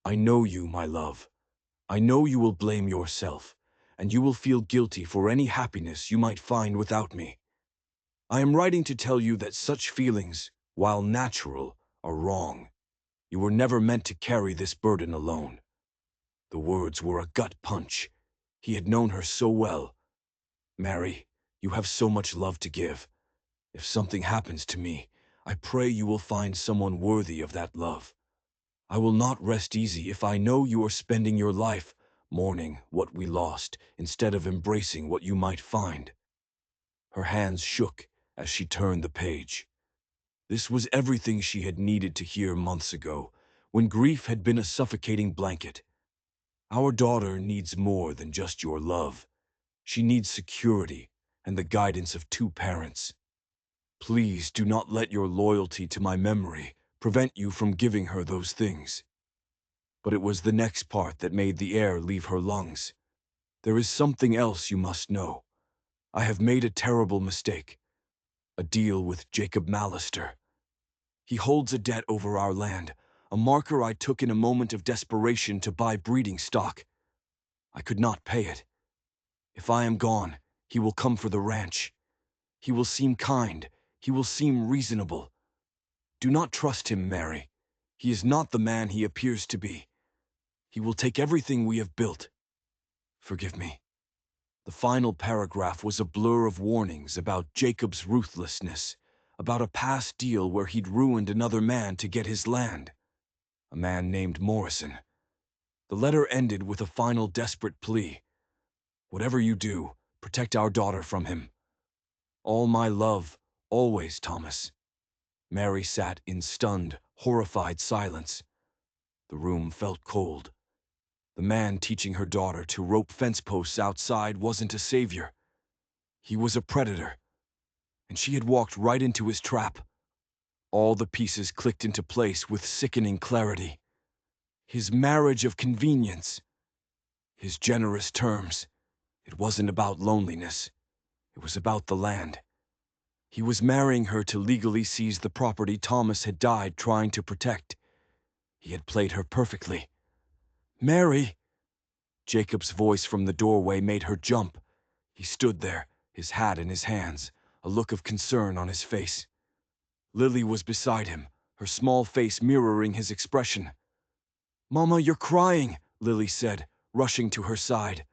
I know you, my love. I know you will blame yourself, and you will feel guilty for any happiness you might find without me. I am writing to tell you that such feelings, while natural, are wrong. You were never meant to carry this burden alone. The words were a gut punch. He had known her so well. "Mary, you have so much love to give. If something happens to me, I pray you will find someone worthy of that love. I will not rest easy if I know you are spending your life mourning what we lost instead of embracing what you might find." Her hands shook as she turned the page. This was everything she had needed to hear months ago, when grief had been a suffocating blanket. Our daughter needs more than just your love. She needs security and the guidance of two parents. Please do not let your loyalty to my memory prevent you from giving her those things. But it was the next part that made the air leave her lungs. "There is something else you must know. I have made a terrible mistake. A deal with Jacob Mallister. He holds a debt over our land, a marker I took in a moment of desperation to buy breeding stock. I could not pay it. If I am gone, he will come for the ranch. He will seem kind. He will seem reasonable. Do not trust him, Mary. He is not the man he appears to be. He will take everything we have built. Forgive me." The final paragraph was a blur of warnings about Jacob's ruthlessness, about a past deal where he'd ruined another man to get his land. A man named Morrison. The letter ended with a final desperate plea. "Whatever you do, protect our daughter from him. All my love, always, Thomas." Mary sat in stunned, horrified silence. The room felt cold. The man teaching her daughter to rope fence posts outside wasn't a savior. He was a predator, and she had walked right into his trap. All the pieces clicked into place with sickening clarity. His marriage of convenience. His generous terms. It wasn't about loneliness. It was about the land. He was marrying her to legally seize the property Thomas had died trying to protect. He had played her perfectly. "Mary!" Jacob's voice from the doorway made her jump. He stood there, his hat in his hands, a look of concern on his face. Lily was beside him, her small face mirroring his expression. "Mama, you're crying," Lily said, rushing to her side.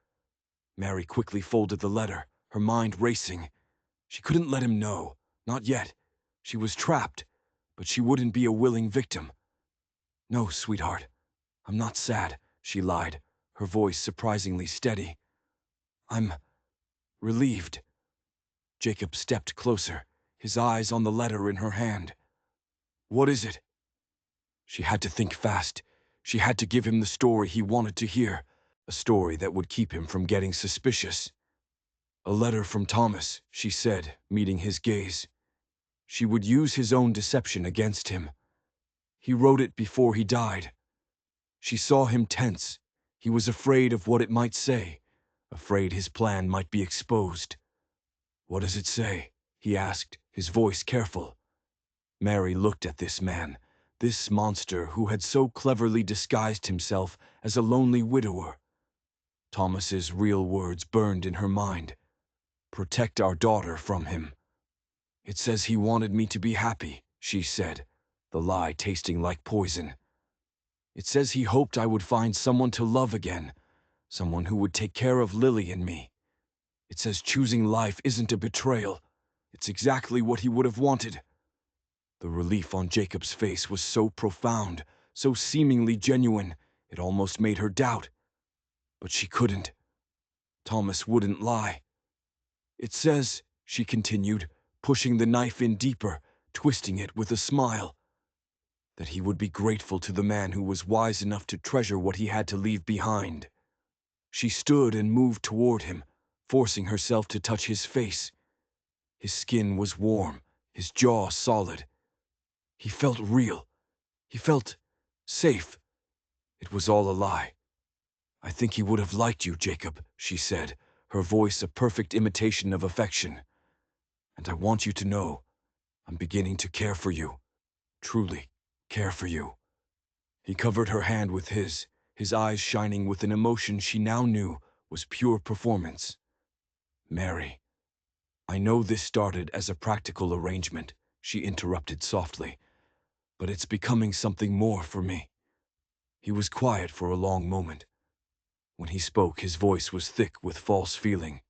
Mary quickly folded the letter, her mind racing. She couldn't let him know, not yet. She was trapped, but she wouldn't be a willing victim. "No, sweetheart, I'm not sad," she lied, her voice surprisingly steady. "I'm relieved." Jacob stepped closer, his eyes on the letter in her hand. "What is it?" She had to think fast. She had to give him the story he wanted to hear, a story that would keep him from getting suspicious. "A letter from Thomas," she said, meeting his gaze. She would use his own deception against him. "He wrote it before he died." She saw him tense. He was afraid of what it might say, afraid his plan might be exposed. "What does it say?" he asked, his voice careful. Mary looked at this man, this monster who had so cleverly disguised himself as a lonely widower. Thomas's real words burned in her mind. "Protect our daughter from him." "It says he wanted me to be happy," she said, the lie tasting like poison. "It says he hoped I would find someone to love again, someone who would take care of Lily and me. It says choosing life isn't a betrayal. It's exactly what he would have wanted." The relief on Jacob's face was so profound, so seemingly genuine, it almost made her doubt. But she couldn't. Thomas wouldn't lie. "It says," she continued, pushing the knife in deeper, twisting it with a smile, "that he would be grateful to the man who was wise enough to treasure what he had to leave behind." She stood and moved toward him, forcing herself to touch his face. His skin was warm, his jaw solid. He felt real. He felt safe. It was all a lie. "I think he would have liked you, Jacob," she said, her voice a perfect imitation of affection. "And I want you to know, I'm beginning to care for you. Truly care for you." He covered her hand with his eyes shining with an emotion she now knew was pure performance. "Mary, I know this started as a practical arrangement," she interrupted softly, "but it's becoming something more for me." He was quiet for a long moment. When he spoke, his voice was thick with false feeling.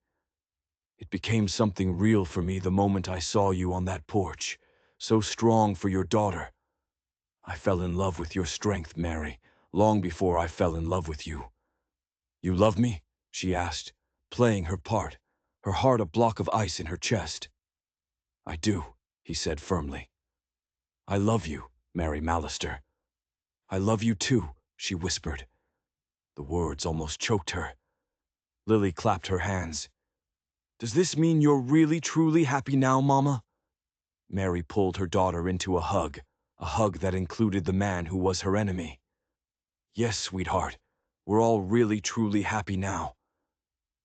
"It became something real for me the moment I saw you on that porch, so strong for your daughter. I fell in love with your strength, Mary, long before I fell in love with you." "You love me?" she asked, playing her part, her heart a block of ice in her chest. "I do," he said firmly. "I love you, Mary Mallister." "I love you too," she whispered. The words almost choked her. Lily clapped her hands. "Does this mean you're really truly happy now, Mama?" Mary pulled her daughter into a hug that included the man who was her enemy. "Yes, sweetheart, we're all really truly happy now."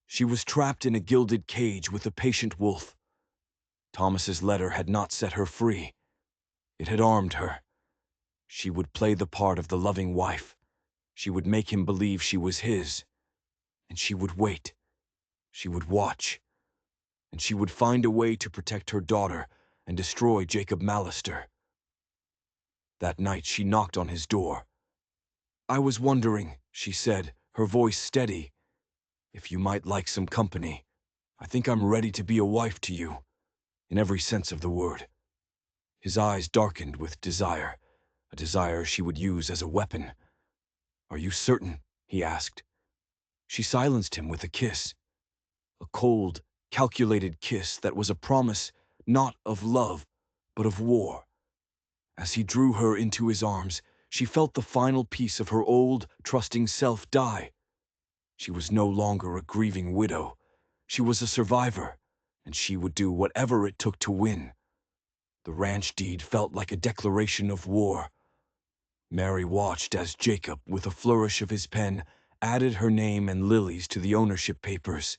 She was trapped in a gilded cage with a patient wolf. Thomas's letter had not set her free. It had armed her. She would play the part of the loving wife. She would make him believe she was his. And she would wait. She would watch. And she would find a way to protect her daughter and destroy Jacob Mallister. That night she knocked on his door. "I was wondering," she said, her voice steady, "if you might like some company. I think I'm ready to be a wife to you, in every sense of the word." His eyes darkened with desire, a desire she would use as a weapon. "Are you certain?" he asked. She silenced him with a kiss. A cold, calculated kiss that was a promise not of love, but of war. As he drew her into his arms, she felt the final piece of her old, trusting self die. She was no longer a grieving widow. She was a survivor, and she would do whatever it took to win. The ranch deed felt like a declaration of war. Mary watched as Jacob, with a flourish of his pen, added her name and Lily's to the ownership papers.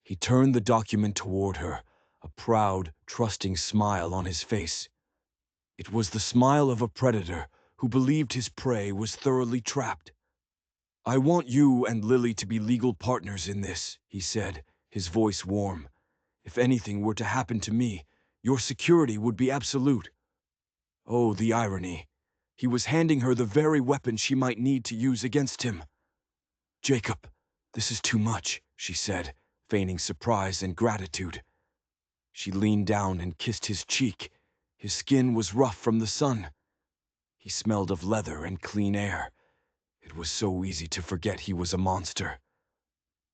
He turned the document toward her, a proud, trusting smile on his face. It was the smile of a predator who believed his prey was thoroughly trapped. "I want you and Lily to be legal partners in this," he said, his voice warm. "If anything were to happen to me, your security would be absolute." Oh, the irony. He was handing her the very weapon she might need to use against him. "Jacob, this is too much," she said, feigning surprise and gratitude. She leaned down and kissed his cheek. His skin was rough from the sun. He smelled of leather and clean air. It was so easy to forget he was a monster.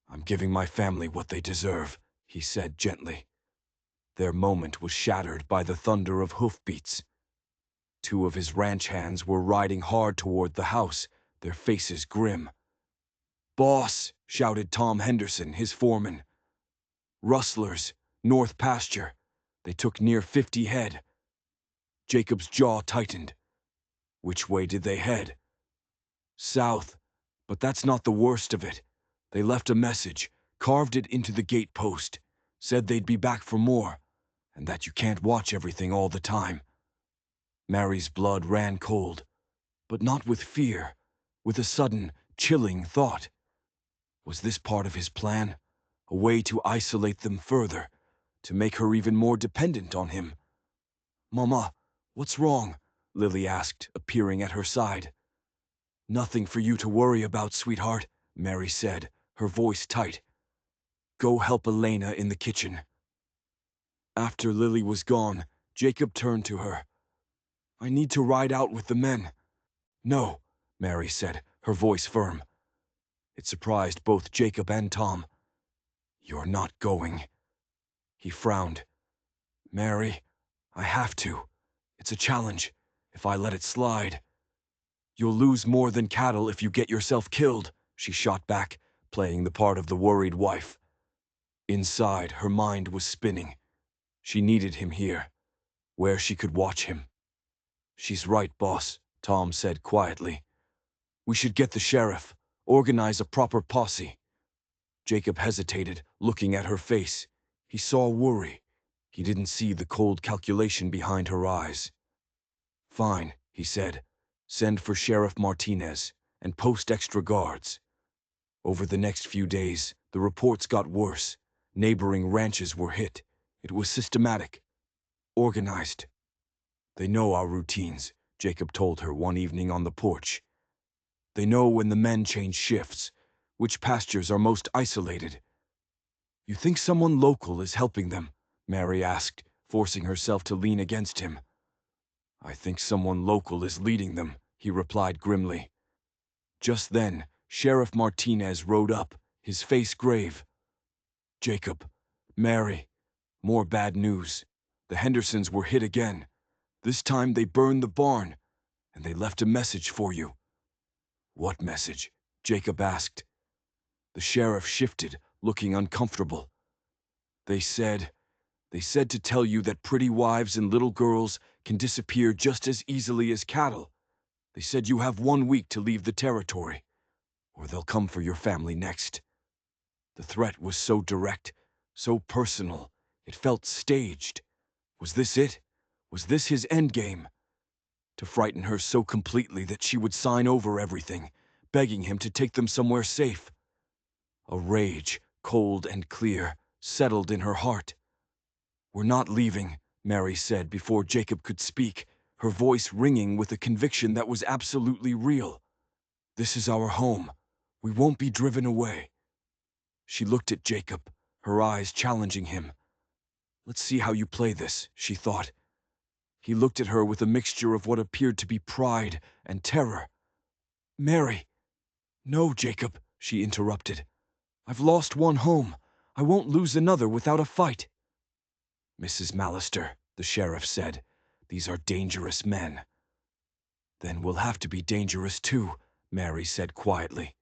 "I'm giving my family what they deserve," he said gently. Their moment was shattered by the thunder of hoofbeats. Two of his ranch hands were riding hard toward the house, their faces grim. "Boss!" shouted Tom Henderson, his foreman. "Rustlers, north pasture. They took near 50 head." Jacob's jaw tightened. Which way did they head? "South. But that's not the worst of it. They left a message, carved it into the gate post, said they'd be back for more, and that you can't watch everything all the time." Mary's blood ran cold, but not with fear, with a sudden, chilling thought. Was this part of his plan? A way to isolate them further, to make her even more dependent on him? "Mama, what's wrong?" Lily asked, appearing at her side. "Nothing for you to worry about, sweetheart," Mary said, her voice tight. "Go help Elena in the kitchen." After Lily was gone, Jacob turned to her. "I need to ride out with the men." "No," Mary said, her voice firm. It surprised both Jacob and Tom. "You're not going." He frowned. "Mary, I have to. It's a challenge. If I let it slide—" "You'll lose more than cattle if you get yourself killed," she shot back, playing the part of the worried wife. Inside, her mind was spinning. She needed him here, where she could watch him. "She's right, boss," Tom said quietly. "We should get the sheriff, organize a proper posse." Jacob hesitated, looking at her face. He saw worry. He didn't see the cold calculation behind her eyes. "Fine," he said. "Send for Sheriff Martinez, and post extra guards." Over the next few days, the reports got worse. Neighboring ranches were hit. It was systematic, organized. "They know our routines," Jacob told her one evening on the porch. "They know when the men change shifts, Which pastures are most isolated? You think someone local is helping them? Mary asked, forcing herself to lean against him. I think someone local is leading them, he replied grimly. Just then, Sheriff Martinez rode up, his face grave. Jacob, Mary, more bad news. The Hendersons were hit again. This time they burned the barn, and they left a message for you. What message? Jacob asked. The sheriff shifted, looking uncomfortable. They said to tell you that pretty wives and little girls can disappear just as easily as cattle. They said you have 1 week to leave the territory, or they'll come for your family next. The threat was so direct, so personal, it felt staged. Was this it? Was this his endgame? To frighten her so completely that she would sign over everything, begging him to take them somewhere safe. A rage, cold and clear, settled in her heart. We're not leaving, Mary said before Jacob could speak, her voice ringing with a conviction that was absolutely real. This is our home. We won't be driven away. She looked at Jacob, her eyes challenging him. Let's see how you play this, she thought. He looked at her with a mixture of what appeared to be pride and terror. Mary! No, Jacob, she interrupted. I've lost one home. I won't lose another without a fight. Mrs. Mallister, the sheriff said, these are dangerous men. Then we'll have to be dangerous too, Mary said quietly.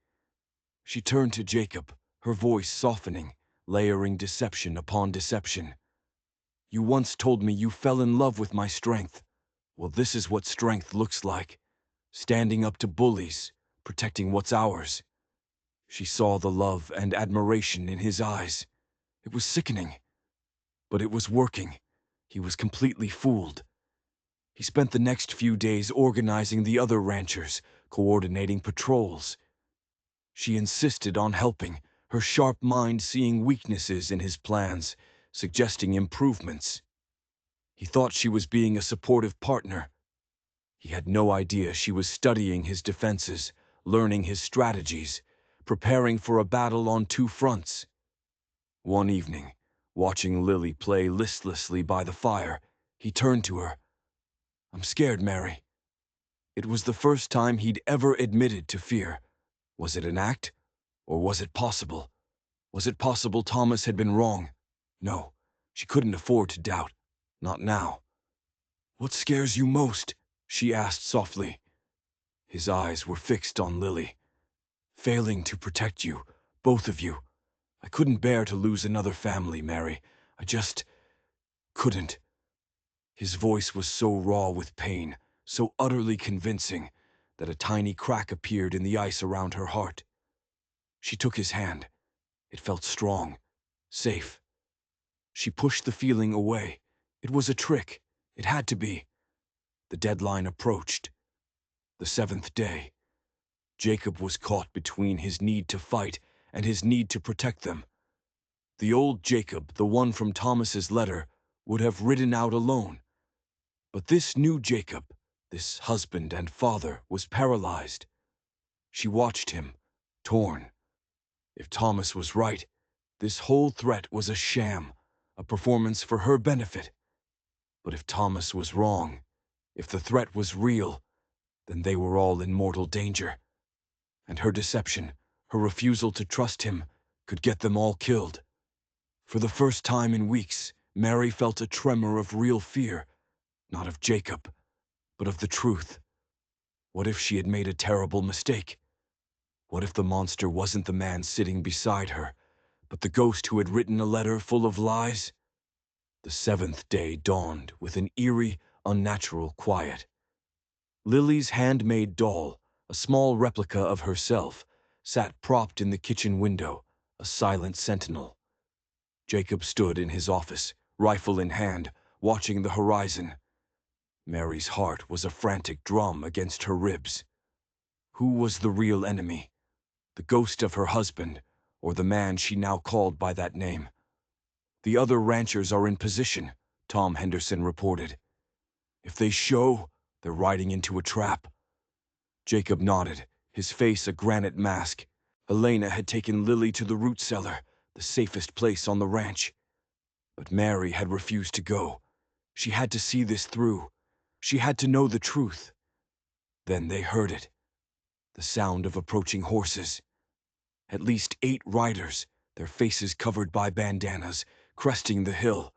She turned to Jacob, her voice softening, layering deception upon deception. You once told me you fell in love with my strength. Well, this is what strength looks like. Standing up to bullies, protecting what's ours. She saw the love and admiration in his eyes. It was sickening. But it was working. He was completely fooled. He spent the next few days organizing the other ranchers, coordinating patrols. She insisted on helping, her sharp mind seeing weaknesses in his plans, suggesting improvements. He thought she was being a supportive partner. He had no idea she was studying his defenses, learning his strategies, preparing for a battle on 2 fronts. One evening, watching Lily play listlessly by the fire, he turned to her. I'm scared, Mary. It was the first time he'd ever admitted to fear. Was it an act? Or was it possible? Was it possible Thomas had been wrong? No, she couldn't afford to doubt. Not now. What scares you most? She asked softly. His eyes were fixed on Lily. Failing to protect you, both of you. I couldn't bear to lose another family, Mary. I just couldn't. His voice was so raw with pain, so utterly convincing, that a tiny crack appeared in the ice around her heart. She took his hand. It felt strong, safe. She pushed the feeling away. It was a trick. It had to be. The deadline approached. The 7th day. Jacob was caught between his need to fight and his need to protect them. The old Jacob, the one from Thomas's letter, would have ridden out alone. But this new Jacob, this husband and father, was paralyzed. She watched him, torn. If Thomas was right, this whole threat was a sham, a performance for her benefit. But if Thomas was wrong, if the threat was real, then they were all in mortal danger. And her deception, her refusal to trust him, could get them all killed. For the first time in weeks, Mary felt a tremor of real fear, not of Jacob, but of the truth. What if she had made a terrible mistake? What if the monster wasn't the man sitting beside her, but the ghost who had written a letter full of lies? The 7th day dawned with an eerie, unnatural quiet. Lily's handmade doll, a small replica of herself, sat propped in the kitchen window, a silent sentinel. Jacob stood in his office, rifle in hand, watching the horizon. Mary's heart was a frantic drum against her ribs. Who was the real enemy? The ghost of her husband, or the man she now called by that name? The other ranchers are in position, Tom Henderson reported. If they show, they're riding into a trap. Jacob nodded, his face a granite mask. Elena had taken Lily to the root cellar, the safest place on the ranch. But Mary had refused to go. She had to see this through. She had to know the truth. Then they heard it. The sound of approaching horses. At least 8 riders, their faces covered by bandanas, cresting the hill.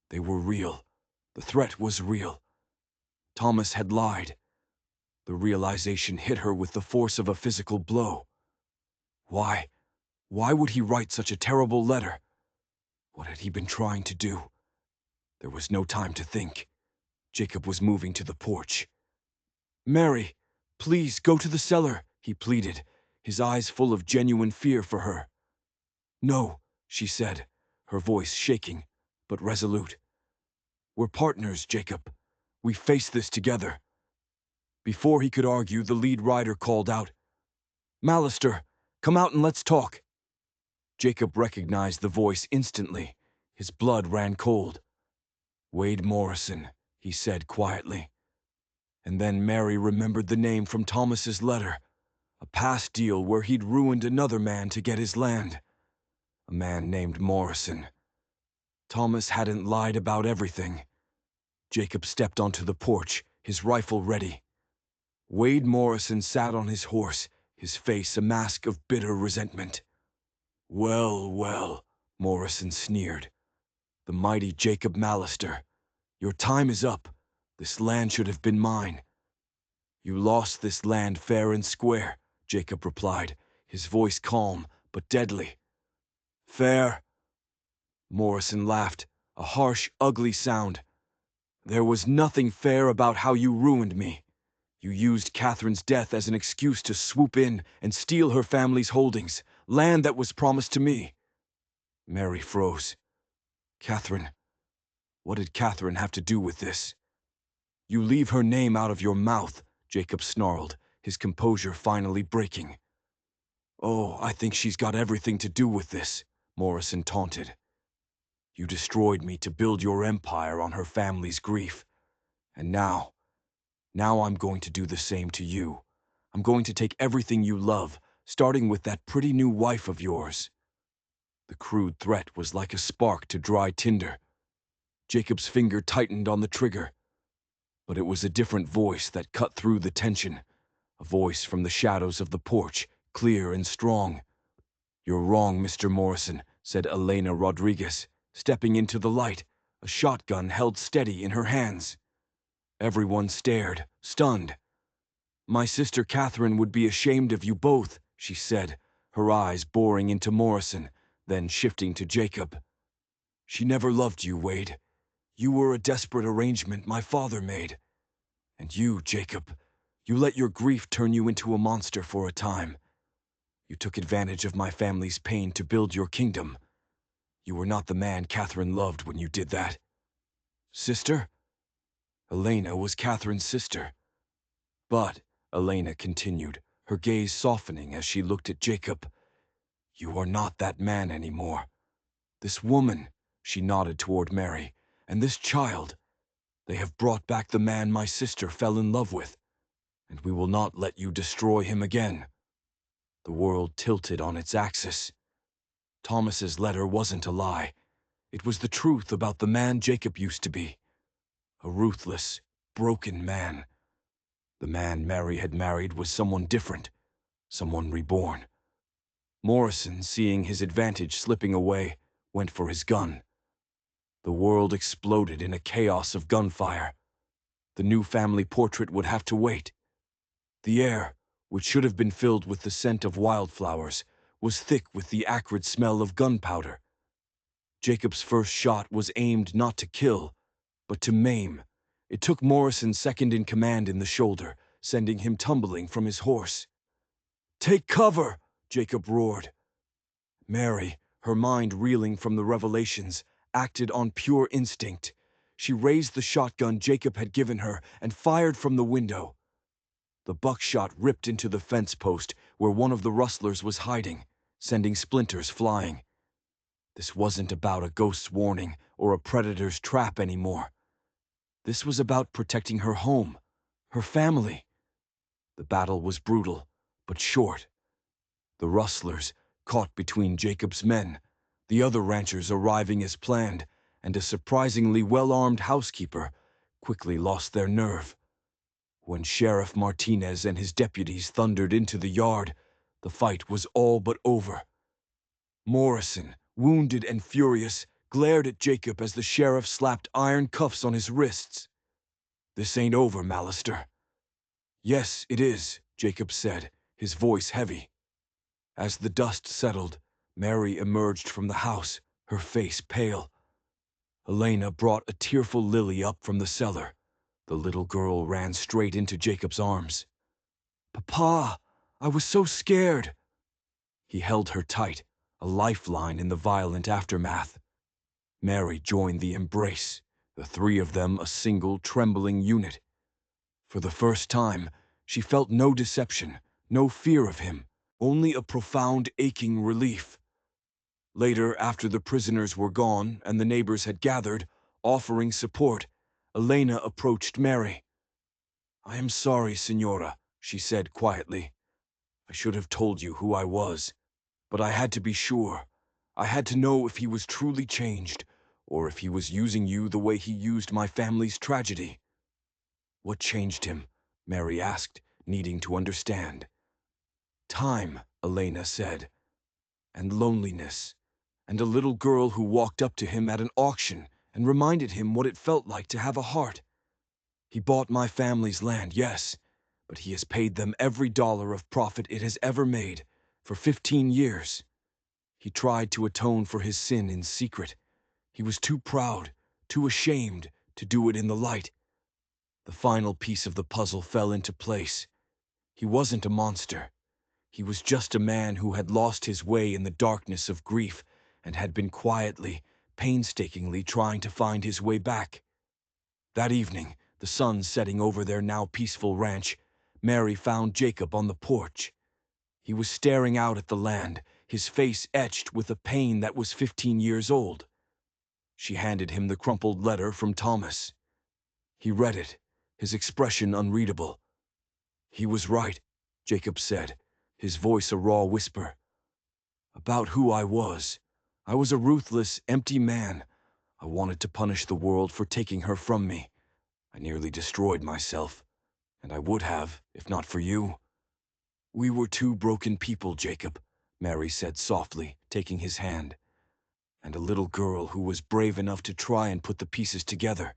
They were real. The threat was real. Thomas had lied. The realization hit her with the force of a physical blow. Why? Why would he write such a terrible letter? What had he been trying to do? There was no time to think. Jacob was moving to the porch. "Mary, please go to the cellar," he pleaded, his eyes full of genuine fear for her. "No," she said, her voice shaking, but resolute. "We're partners, Jacob. We face this together." Before he could argue, the lead rider called out, "Mallister, come out and let's talk." Jacob recognized the voice instantly. His blood ran cold. "Wade Morrison," he said quietly. And then Mary remembered the name from Thomas's letter, a past deal where he'd ruined another man to get his land. A man named Morrison. Thomas hadn't lied about everything. Jacob stepped onto the porch, his rifle ready. Wade Morrison sat on his horse, his face a mask of bitter resentment. "Well, well," Morrison sneered. "The mighty Jacob Mallister. Your time is up. This land should have been mine." "You lost this land fair and square," Jacob replied, his voice calm but deadly. "Fair?" Morrison laughed, a harsh, ugly sound. "There was nothing fair about how you ruined me. You used Catherine's death as an excuse to swoop in and steal her family's holdings, land that was promised to me." Mary froze. "Catherine? What did Catherine have to do with this?" "You leave her name out of your mouth," Jacob snarled, his composure finally breaking. "Oh, I think she's got everything to do with this," Morrison taunted. "You destroyed me to build your empire on her family's grief. And now I'm going to do the same to you. I'm going to take everything you love, starting with that pretty new wife of yours." The crude threat was like a spark to dry tinder. Jacob's finger tightened on the trigger. But it was a different voice that cut through the tension. A voice from the shadows of the porch, clear and strong. "You're wrong, Mr. Morrison," said Elena Rodriguez, stepping into the light, a shotgun held steady in her hands. Everyone stared, stunned. "My sister Catherine would be ashamed of you both," she said, her eyes boring into Morrison, then shifting to Jacob. "She never loved you, Wade. You were a desperate arrangement my father made. And you, Jacob, you let your grief turn you into a monster for a time. You took advantage of my family's pain to build your kingdom. You were not the man Catherine loved when you did that." "Sister?" Elena was Catherine's sister. "But," Elena continued, her gaze softening as she looked at Jacob, "you are not that man anymore. This woman," she nodded toward Mary, "and this child, they have brought back the man my sister fell in love with, and we will not let you destroy him again." The world tilted on its axis. Thomas's letter wasn't a lie. It was the truth about the man Jacob used to be. A ruthless, broken man. The man Mary had married was someone different, someone reborn. Morrison, seeing his advantage slipping away, went for his gun. The world exploded in a chaos of gunfire. The new family portrait would have to wait. The air, which should have been filled with the scent of wildflowers, was thick with the acrid smell of gunpowder. Jacob's first shot was aimed not to kill, but to maim. It took Morrison second in command in the shoulder, sending him tumbling from his horse. "Take cover!" Jacob roared. Mary, her mind reeling from the revelations, acted on pure instinct. She raised the shotgun Jacob had given her and fired from the window. The buckshot ripped into the fence post where one of the rustlers was hiding, sending splinters flying. This wasn't about a ghost's warning or a predator's trap anymore. This was about protecting her home, her family. The battle was brutal, but short. The rustlers, caught between Jacob's men, the other ranchers arriving as planned, and a surprisingly well-armed housekeeper, quickly lost their nerve. When Sheriff Martinez and his deputies thundered into the yard, the fight was all but over. Morrison, wounded and furious, glared at Jacob as the sheriff slapped iron cuffs on his wrists. "This ain't over, Mallister." "Yes, it is," Jacob said, his voice heavy. As the dust settled, Mary emerged from the house, her face pale. Elena brought a tearful Lily up from the cellar. The little girl ran straight into Jacob's arms. "Papa, I was so scared." He held her tight, a lifeline in the violent aftermath. Mary joined the embrace, the three of them a single trembling unit. For the first time, she felt no deception, no fear of him, only a profound aching relief. Later, after the prisoners were gone and the neighbors had gathered, offering support, Elena approached Mary. "I am sorry, Signora," she said quietly. "I should have told you who I was, but I had to be sure. I had to know if he was truly changed, or if he was using you the way he used my family's tragedy." "What changed him?" Mary asked, needing to understand. "Time," Elena said, "and loneliness, and a little girl who walked up to him at an auction and reminded him what it felt like to have a heart. He bought my family's land, yes, but he has paid them every dollar of profit it has ever made, for 15 years. He tried to atone for his sin in secret. He was too proud, too ashamed to do it in the light. The final piece of the puzzle fell into place. He wasn't a monster. He was just a man who had lost his way in the darkness of grief and had been quietly, painstakingly trying to find his way back. That evening, the sun setting over their now peaceful ranch, Mary found Jacob on the porch. He was staring out at the land, his face etched with a pain that was 15 years old. She handed him the crumpled letter from Thomas. He read it, his expression unreadable. "He was right," Jacob said, his voice a raw whisper. "About who I was. I was a ruthless, empty man. I wanted to punish the world for taking her from me. I nearly destroyed myself, and I would have, if not for you." "We were two broken people, Jacob," Mary said softly, taking his hand, "and a little girl who was brave enough to try and put the pieces together."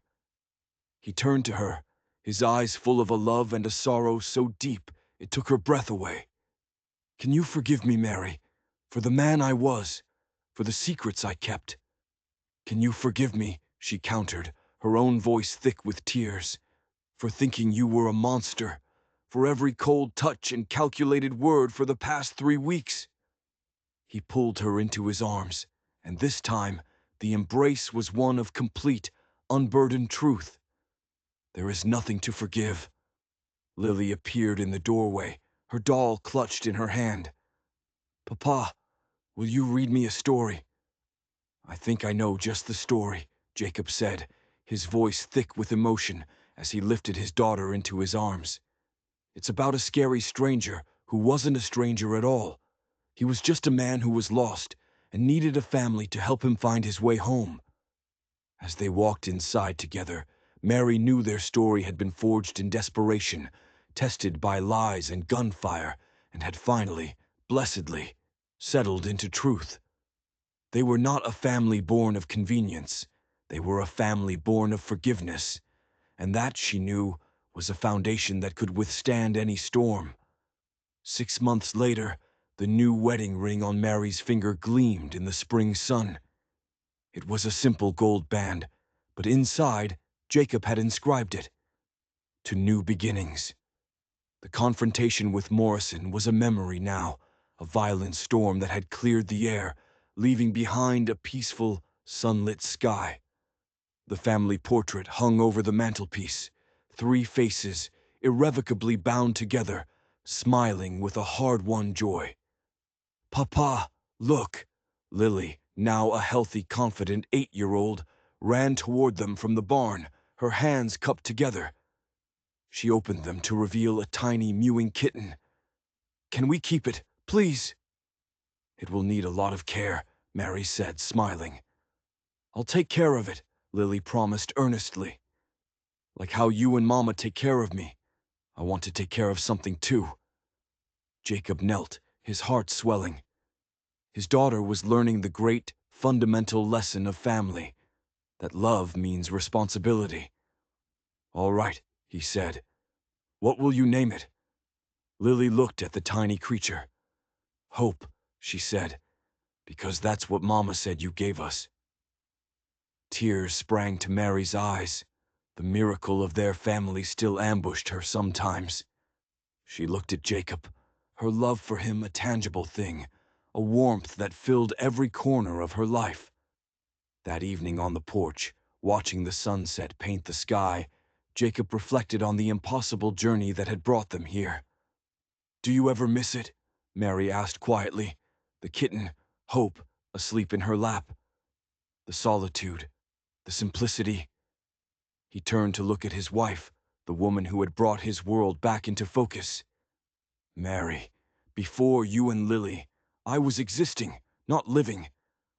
He turned to her, his eyes full of a love and a sorrow so deep it took her breath away. "Can you forgive me, Mary, for the man I was, for the secrets I kept?" "Can you forgive me," she countered, her own voice thick with tears, "for thinking you were a monster, for every cold touch and calculated word for the past 3 weeks?" He pulled her into his arms, and this time the embrace was one of complete, unburdened truth. "There is nothing to forgive." Lily appeared in the doorway, her doll clutched in her hand. "Papa, will you read me a story?" "I think I know just the story," Jacob said, his voice thick with emotion as he lifted his daughter into his arms. "It's about a scary stranger who wasn't a stranger at all. He was just a man who was lost and needed a family to help him find his way home." As they walked inside together, Mary knew their story had been forged in desperation, tested by lies and gunfire, and had finally, blessedly, settled into truth. They were not a family born of convenience. They were a family born of forgiveness, and that, she knew, was a foundation that could withstand any storm. 6 months later, the new wedding ring on Mary's finger gleamed in the spring sun. It was a simple gold band, but inside, Jacob had inscribed it, "To New Beginnings." The confrontation with Morrison was a memory now, a violent storm that had cleared the air, leaving behind a peaceful, sunlit sky. The family portrait hung over the mantelpiece, 3 faces, irrevocably bound together, smiling with a hard-won joy. "Papa, look!" Lily, now a healthy, confident 8-year-old, ran toward them from the barn, her hands cupped together. She opened them to reveal a tiny mewing kitten. "Can we keep it, please?" It will need a lot of care, Mary said, smiling. I'll take care of it, Lily promised earnestly. Like how you and Mama take care of me, I want to take care of something too. Jacob knelt, his heart swelling. His daughter was learning the great, fundamental lesson of family, that love means responsibility. All right, he said. What will you name it? Lily looked at the tiny creature. Hope, she said, because that's what Mama said you gave us. Tears sprang to Mary's eyes. The miracle of their family still ambushed her sometimes. She looked at Jacob, her love for him a tangible thing, a warmth that filled every corner of her life. That evening on the porch, watching the sunset paint the sky, Jacob reflected on the impossible journey that had brought them here. Do you ever miss it? Mary asked quietly, the kitten, Hope, asleep in her lap. The solitude, the simplicity. He turned to look at his wife, the woman who had brought his world back into focus. Mary, before you and Lily, I was existing, not living.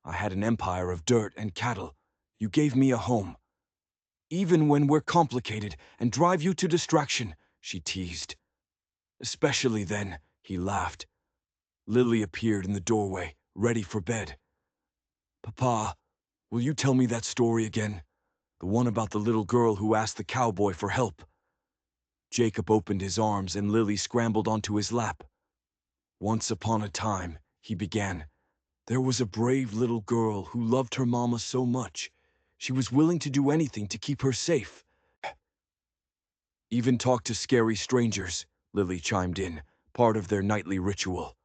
I had an empire of dirt and cattle. You gave me a home. Even when we're complicated and drive you to distraction, she teased. Especially then, he laughed. Lily appeared in the doorway, ready for bed. Papa, will you tell me that story again? The one about the little girl who asked the cowboy for help. Jacob opened his arms and Lily scrambled onto his lap. Once upon a time, he began, there was a brave little girl who loved her mama so much. She was willing to do anything to keep her safe. Even talk to scary strangers, Lily chimed in, part of their nightly ritual.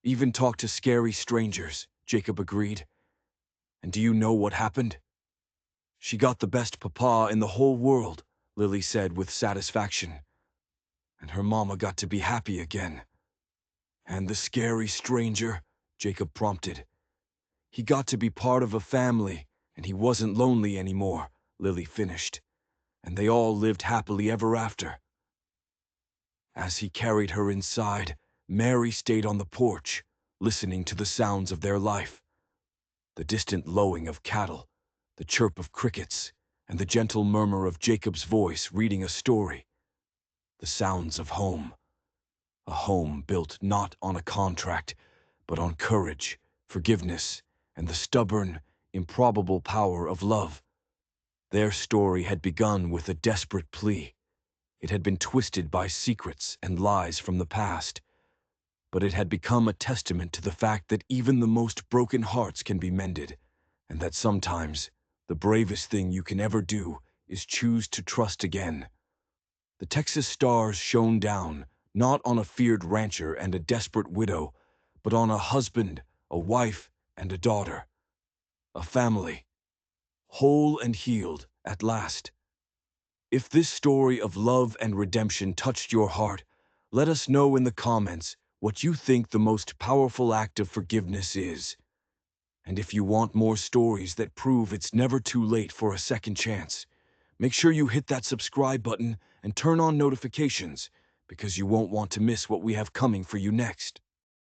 Even talk to scary strangers, Jacob agreed. And do you know what happened? She got the best papa in the whole world, Lily said with satisfaction. And her mama got to be happy again. And the scary stranger, Jacob prompted. He got to be part of a family, and he wasn't lonely anymore, Lily finished. And they all lived happily ever after. As he carried her inside, Mary stayed on the porch, listening to the sounds of their life. The distant lowing of cattle, the chirp of crickets, and the gentle murmur of Jacob's voice reading a story. The sounds of home. A home built not on a contract, but on courage, forgiveness, and the stubborn, improbable power of love. Their story had begun with a desperate plea. It had been twisted by secrets and lies from the past, but it had become a testament to the fact that even the most broken hearts can be mended, and that sometimes the bravest thing you can ever do is choose to trust again. The Texas stars shone down, not on a feared rancher and a desperate widow, but on a husband, a wife, and a daughter. A family, whole and healed at last. If this story of love and redemption touched your heart, let us know in the comments what you think the most powerful act of forgiveness is. And if you want more stories that prove it's never too late for a second chance, make sure you hit that subscribe button and turn on notifications, because you won't want to miss what we have coming for you next.